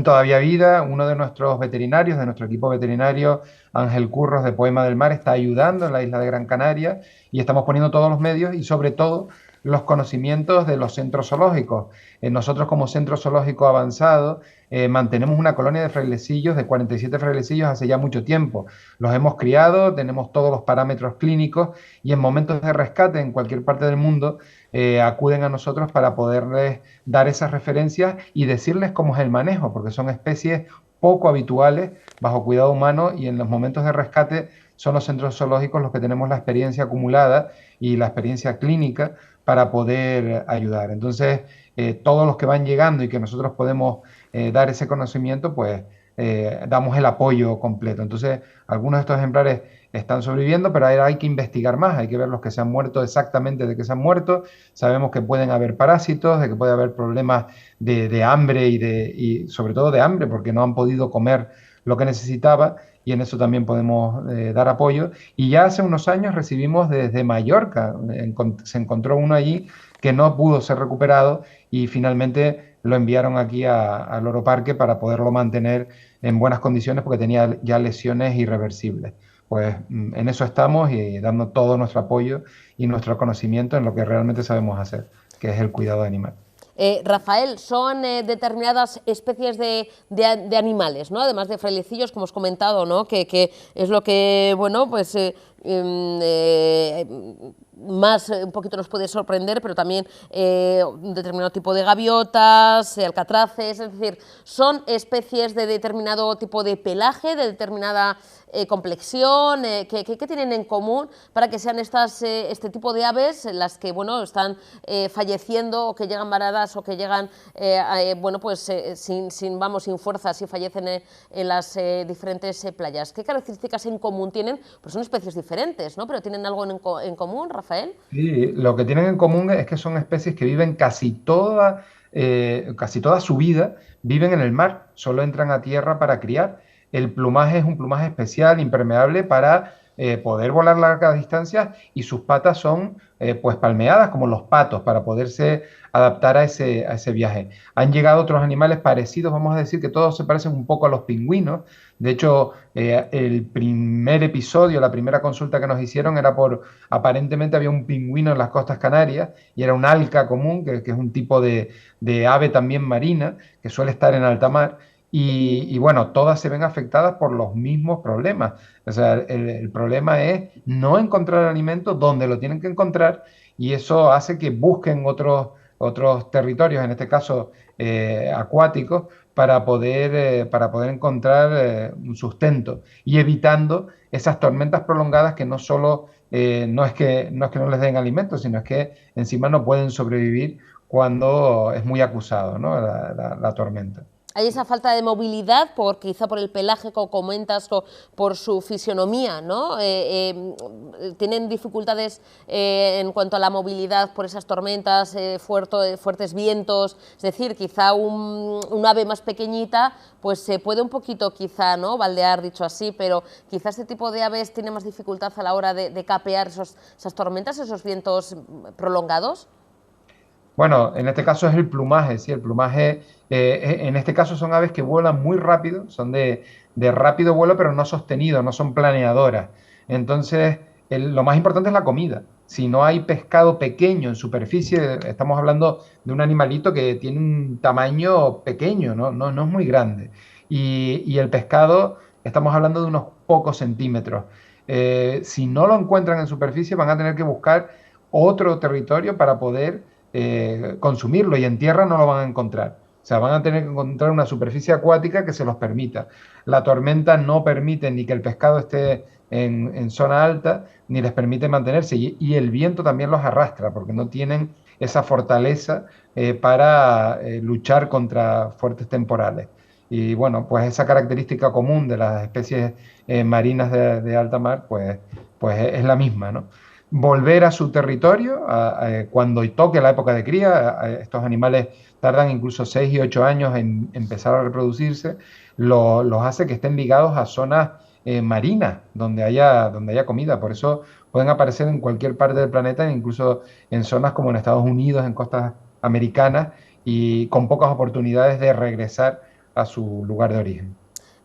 todavía vida. Uno de nuestros veterinarios, de nuestro equipo veterinario, Ángel Curros de Poema del Mar, está ayudando en la isla de Gran Canaria y estamos poniendo todos los medios y sobre todo los conocimientos de los centros zoológicos. Nosotros como centro zoológico avanzado mantenemos una colonia de frailecillos, de 47 frailecillos hace ya mucho tiempo. Los hemos criado, tenemos todos los parámetros clínicos y en momentos de rescate en cualquier parte del mundo acuden a nosotros para poderles dar esas referencias y decirles cómo es el manejo, porque son especies poco habituales bajo cuidado humano y en los momentos de rescate son los centros zoológicos los que tenemos la experiencia acumulada y la experiencia clínica para poder ayudar. Entonces, todos los que van llegando y que nosotros podemos dar ese conocimiento, pues damos el apoyo completo. Entonces, algunos de estos ejemplares están sobreviviendo, pero hay que investigar más, hay que ver los que se han muerto exactamente de qué se han muerto. Sabemos que pueden haber parásitos, de que puede haber problemas de hambre y sobre todo de hambre, porque no han podido comer lo que necesitaba, y en eso también podemos dar apoyo. Y ya hace unos años recibimos desde Mallorca, se encontró uno allí que no pudo ser recuperado y finalmente lo enviaron aquí al Loro Parque para poderlo mantener en buenas condiciones porque tenía ya lesiones irreversibles. Pues en eso estamos y dando todo nuestro apoyo y nuestro conocimiento en lo que realmente sabemos hacer, que es el cuidado animal. Rafael, son determinadas especies de animales, ¿no? Además de frailecillos, como os he comentado, ¿no? Que es lo que, bueno, pues más un poquito nos puede sorprender, pero también un determinado tipo de gaviotas, alcatraces, es decir, son especies de determinado tipo de pelaje, de determinada complexión, que tienen en común para que sean este tipo de aves las que, bueno, están falleciendo o que llegan varadas o que llegan, bueno, pues sin fuerzas y fallecen en las diferentes playas. ¿Qué características en común tienen? Pues son especies diferentes, ¿no? Pero ¿tienen algo en común, Rafael? Sí, lo que tienen en común es que son especies que viven casi toda su vida, viven en el mar, solo entran a tierra para criar. El plumaje es un plumaje especial, impermeable para poder volar largas distancias, y sus patas son pues palmeadas como los patos para poderse adaptar a ese viaje. Han llegado otros animales parecidos, vamos a decir que todos se parecen un poco a los pingüinos. De hecho, el primer episodio, la primera consulta que nos hicieron era aparentemente había un pingüino en las costas canarias y era un alca común, que es un tipo de ave también marina que suele estar en alta mar. Y bueno, todas se ven afectadas por los mismos problemas. O sea, el problema es no encontrar alimento donde lo tienen que encontrar, y eso hace que busquen otros territorios, en este caso acuáticos, para poder encontrar un sustento, y evitando esas tormentas prolongadas que no solo no es que no les den alimento, sino es que encima no pueden sobrevivir cuando es muy acusado, ¿no? la tormenta. Hay esa falta de movilidad, quizá por el pelaje, como comentas, o por su fisionomía, ¿no? Tienen dificultades en cuanto a la movilidad por esas tormentas, fuertes vientos, es decir, quizá un ave más pequeñita pues se puede un poquito quizá, ¿no?, baldear, dicho así, pero quizá este tipo de aves tiene más dificultad a la hora de capear esas tormentas, esos vientos prolongados. Bueno, en este caso es el plumaje, sí, el plumaje, en este caso son aves que vuelan muy rápido, son de rápido vuelo, pero no sostenido, no son planeadoras. Entonces, lo más importante es la comida. Si no hay pescado pequeño en superficie, estamos hablando de un animalito que tiene un tamaño pequeño, no es muy grande. Y el pescado, estamos hablando de unos pocos centímetros. Si no lo encuentran en superficie, van a tener que buscar otro territorio para poder consumirlo, y en tierra no lo van a encontrar. O sea, van a tener que encontrar una superficie acuática que se los permita. La tormenta no permite ni que el pescado esté en zona alta, ni les permite mantenerse, y el viento también los arrastra, porque no tienen esa fortaleza para luchar contra fuertes temporales. Y bueno, pues esa característica común de las especies marinas de alta mar, pues es la misma, ¿no? Volver a su territorio cuando toque la época de cría. Estos animales tardan incluso 6 y 8 años en empezar a reproducirse, los hace que estén ligados a zonas marinas donde haya comida. Por eso pueden aparecer en cualquier parte del planeta, incluso en zonas como en Estados Unidos, en costas americanas, y con pocas oportunidades de regresar a su lugar de origen.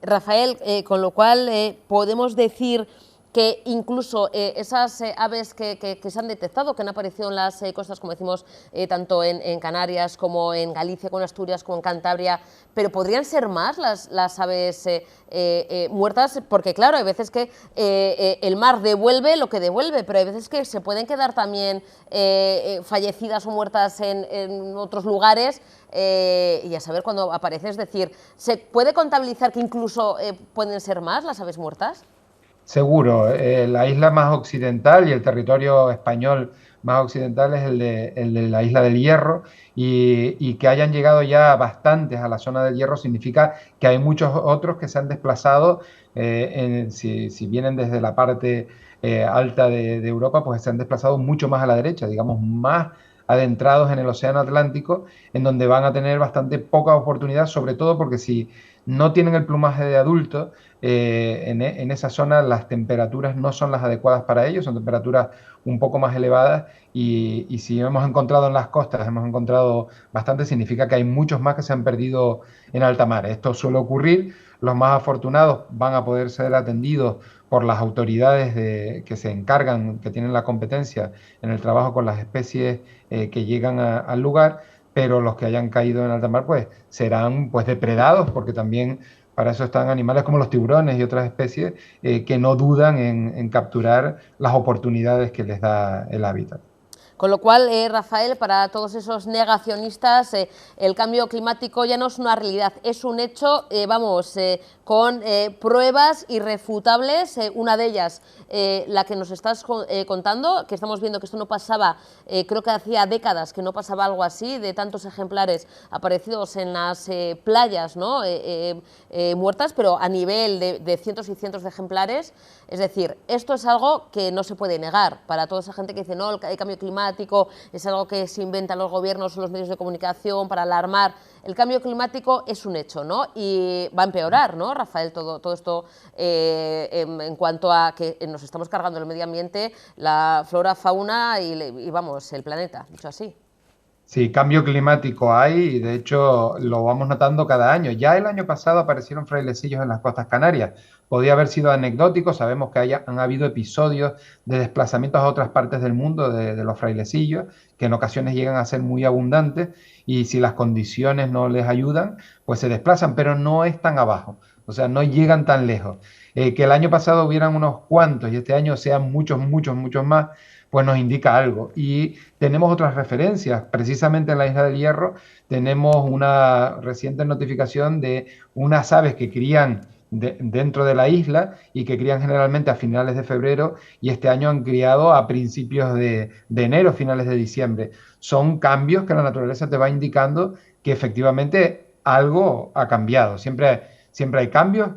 Rafael, con lo cual podemos decir que incluso esas aves que se han detectado, que han aparecido en las costas, como decimos, tanto en Canarias como en Galicia, con Asturias, como en Cantabria, pero podrían ser más las aves muertas, porque claro, hay veces que el mar devuelve lo que devuelve, pero hay veces que se pueden quedar también fallecidas o muertas en otros lugares, y a saber cuándo aparece. Es decir, ¿se puede contabilizar que incluso pueden ser más las aves muertas? Seguro, la isla más occidental y el territorio español más occidental es el de la isla del Hierro, y que hayan llegado ya bastantes a la zona del Hierro significa que hay muchos otros que se han desplazado, si vienen desde la parte alta de Europa, pues se han desplazado mucho más a la derecha, digamos, más adentrados en el Océano Atlántico, en donde van a tener bastante poca oportunidad, sobre todo porque si no tienen el plumaje de adulto, en esa zona las temperaturas no son las adecuadas para ellos, son temperaturas un poco más elevadas, y si hemos encontrado en las costas, hemos encontrado bastante, significa que hay muchos más que se han perdido en alta mar. Esto suele ocurrir, los más afortunados van a poder ser atendidos por las autoridades que se encargan, que tienen la competencia en el trabajo con las especies que llegan al lugar, pero los que hayan caído en alta mar pues serán pues depredados, porque también para eso están animales como los tiburones y otras especies que no dudan en capturar las oportunidades que les da el hábitat. Con lo cual, Rafael, para todos esos negacionistas, el cambio climático ya no es una realidad, es un hecho, con pruebas irrefutables. Una de ellas, la que nos estás contando, que estamos viendo que esto no pasaba, creo que hacía décadas que no pasaba algo así, de tantos ejemplares aparecidos en las playas, ¿no? Muertas, pero a nivel de cientos y cientos de ejemplares. Es decir, esto es algo que no se puede negar para toda esa gente que dice, no, el cambio climático es algo que se inventan los gobiernos o los medios de comunicación para alarmar. El cambio climático es un hecho, ¿no? Y va a empeorar, ¿no, Rafael? Todo esto en cuanto a que nos estamos cargando el medio ambiente, la flora, fauna y vamos, el planeta, dicho así. Sí, cambio climático hay, y de hecho lo vamos notando cada año. Ya el año pasado aparecieron frailecillos en las costas canarias. Podía haber sido anecdótico, sabemos que han habido episodios de desplazamientos a otras partes del mundo de los frailecillos, que en ocasiones llegan a ser muy abundantes, y si las condiciones no les ayudan, pues se desplazan, pero no es tan abajo, o sea, no llegan tan lejos. Que el año pasado hubieran unos cuantos y este año sean muchos más, pues nos indica algo. Y tenemos otras referencias, precisamente en la Isla del Hierro tenemos una reciente notificación de unas aves que crían dentro de la isla y que crían generalmente a finales de febrero, y este año han criado a principios de enero, finales de diciembre. Son cambios que la naturaleza te va indicando que efectivamente algo ha cambiado. Siempre hay cambios,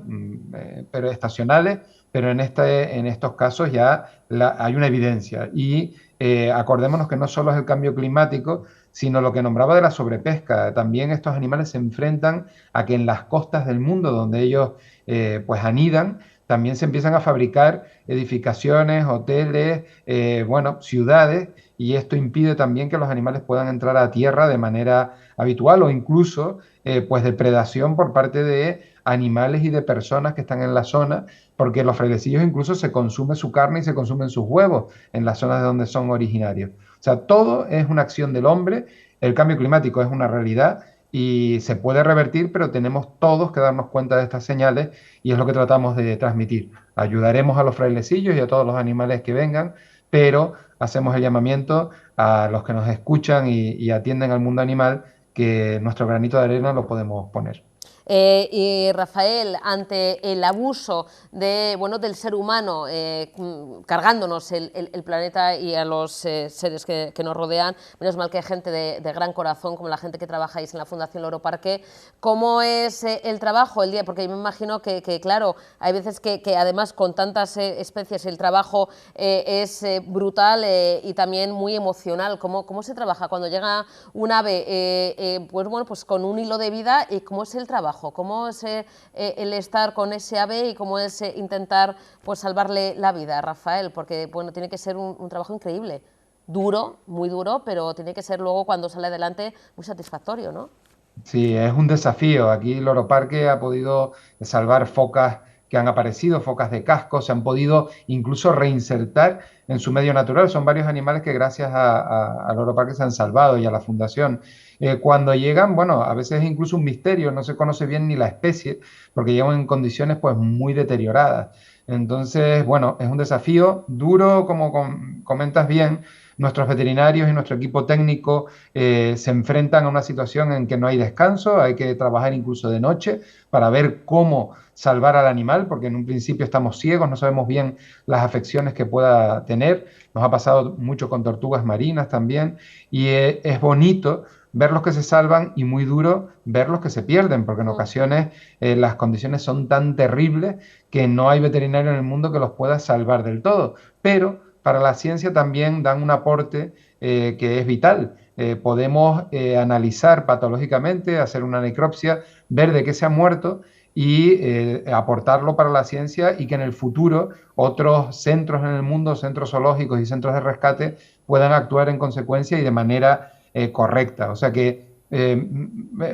pero estacionales, pero en estos casos ya hay una evidencia. Y acordémonos que no solo es el cambio climático, sino lo que nombraba de la sobrepesca. También estos animales se enfrentan a que en las costas del mundo, donde ellos pues anidan, también se empiezan a fabricar edificaciones, hoteles, ciudades, y esto impide también que los animales puedan entrar a tierra de manera habitual, o incluso pues depredación por parte de animales y de personas que están en la zona, porque los frailecillos incluso se consume su carne y se consumen sus huevos en las zonas de donde son originarios. O sea, todo es una acción del hombre, el cambio climático es una realidad y se puede revertir, pero tenemos todos que darnos cuenta de estas señales, y es lo que tratamos de transmitir. Ayudaremos a los frailecillos y a todos los animales que vengan, pero hacemos el llamamiento a los que nos escuchan y atienden al mundo animal, que nuestro granito de arena lo podemos poner. Y Rafael, ante el abuso del ser humano cargándonos el planeta y a los seres que nos rodean, menos mal que hay gente de gran corazón, como la gente que trabajáis en la Fundación Loro Parque. ¿Cómo es el trabajo el día? Porque yo me imagino que claro, hay veces que además con tantas especies el trabajo es brutal y también muy emocional. ¿Cómo se trabaja cuando llega un ave pues con un hilo de vida, y cómo es el trabajo? ¿Cómo es el estar con ese ave y cómo es intentar pues salvarle la vida, Rafael? Porque tiene que ser un trabajo increíble, duro, muy duro, pero tiene que ser luego, cuando sale adelante, muy satisfactorio, ¿no? Sí, es un desafío. Aquí Loro Parque ha podido salvar focas que han aparecido, focas de casco, se han podido incluso reinsertar en su medio natural. Son varios animales que gracias a Loro Parque se han salvado, y a la Fundación. Cuando llegan, a veces es incluso un misterio, no se conoce bien ni la especie, porque llegan en condiciones pues muy deterioradas. Entonces, bueno, es un desafío duro, como comentas bien. Nuestros veterinarios y nuestro equipo técnico se enfrentan a una situación en que no hay descanso, hay que trabajar incluso de noche para ver cómo salvar al animal, porque en un principio estamos ciegos, no sabemos bien las afecciones que pueda tener. Nos ha pasado mucho con tortugas marinas también, y es bonito ver los que se salvan y muy duro ver los que se pierden, porque en ocasiones las condiciones son tan terribles que no hay veterinario en el mundo que los pueda salvar del todo. Pero para la ciencia también dan un aporte que es vital. Podemos analizar patológicamente, hacer una necropsia, ver de qué se ha muerto y aportarlo para la ciencia, y que en el futuro otros centros en el mundo, centros zoológicos y centros de rescate, puedan actuar en consecuencia y de manera correcta. O sea que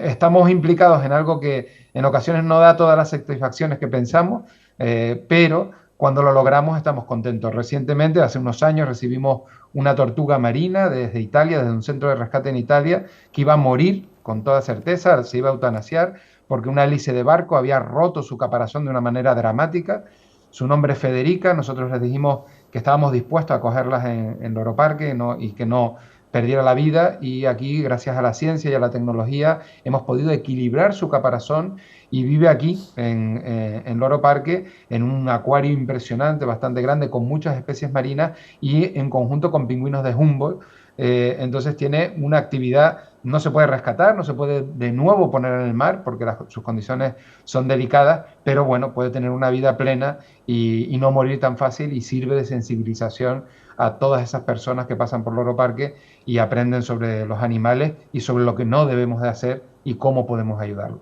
estamos implicados en algo que en ocasiones no da todas las satisfacciones que pensamos, pero cuando lo logramos estamos contentos. Recientemente, hace unos años, recibimos una tortuga marina desde Italia, desde un centro de rescate en Italia, que iba a morir con toda certeza, se iba a eutanasiar, porque una hélice de barco había roto su caparazón de una manera dramática. Su nombre es Federica. Nosotros les dijimos que estábamos dispuestos a cogerlas en Loro Parque y que no perdiera la vida, y aquí, gracias a la ciencia y a la tecnología, hemos podido equilibrar su caparazón y vive aquí en Loro Parque, en un acuario impresionante, bastante grande, con muchas especies marinas y en conjunto con pingüinos de Humboldt. Entonces tiene una actividad, no se puede rescatar, no se puede de nuevo poner en el mar porque sus condiciones son delicadas, pero bueno, puede tener una vida plena y no morir tan fácil, y sirve de sensibilización a todas esas personas que pasan por Loro Parque y aprenden sobre los animales y sobre lo que no debemos de hacer y cómo podemos ayudarlos.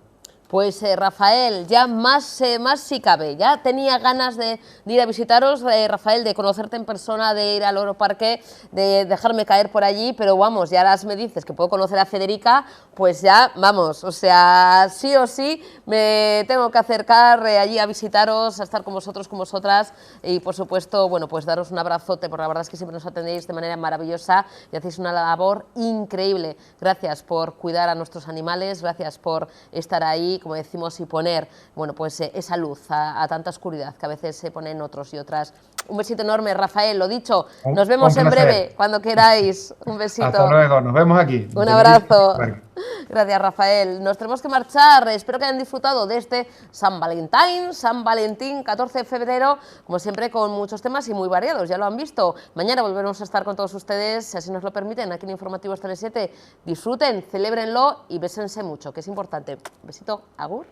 Pues Rafael, ya más si cabe, ya tenía ganas de ir a visitaros, Rafael, de conocerte en persona, de ir al Loro Parque, de dejarme caer por allí, pero vamos, ya ahora me dices que puedo conocer a Federica, pues ya, vamos, o sea, sí o sí me tengo que acercar allí a visitaros, a estar con vosotros, con vosotras, y por supuesto, bueno, pues daros un abrazote, porque la verdad es que siempre nos atendéis de manera maravillosa y hacéis una labor increíble. Gracias por cuidar a nuestros animales, gracias por estar ahí, como decimos, y poner, bueno, pues esa luz a tanta oscuridad que a veces se pone en otros y otras. Un besito enorme, Rafael, lo dicho, nos vemos en breve, cuando queráis. Un besito. Hasta luego, nos vemos aquí. Un abrazo. Gracias, Rafael. Nos tenemos que marchar. Espero que hayan disfrutado de este San Valentín, 14 de febrero, como siempre, con muchos temas y muy variados, ya lo han visto. Mañana volveremos a estar con todos ustedes, si así nos lo permiten, aquí en Informativos Tele7. Disfruten, celébrenlo y bésense mucho, que es importante. Un besito, agur.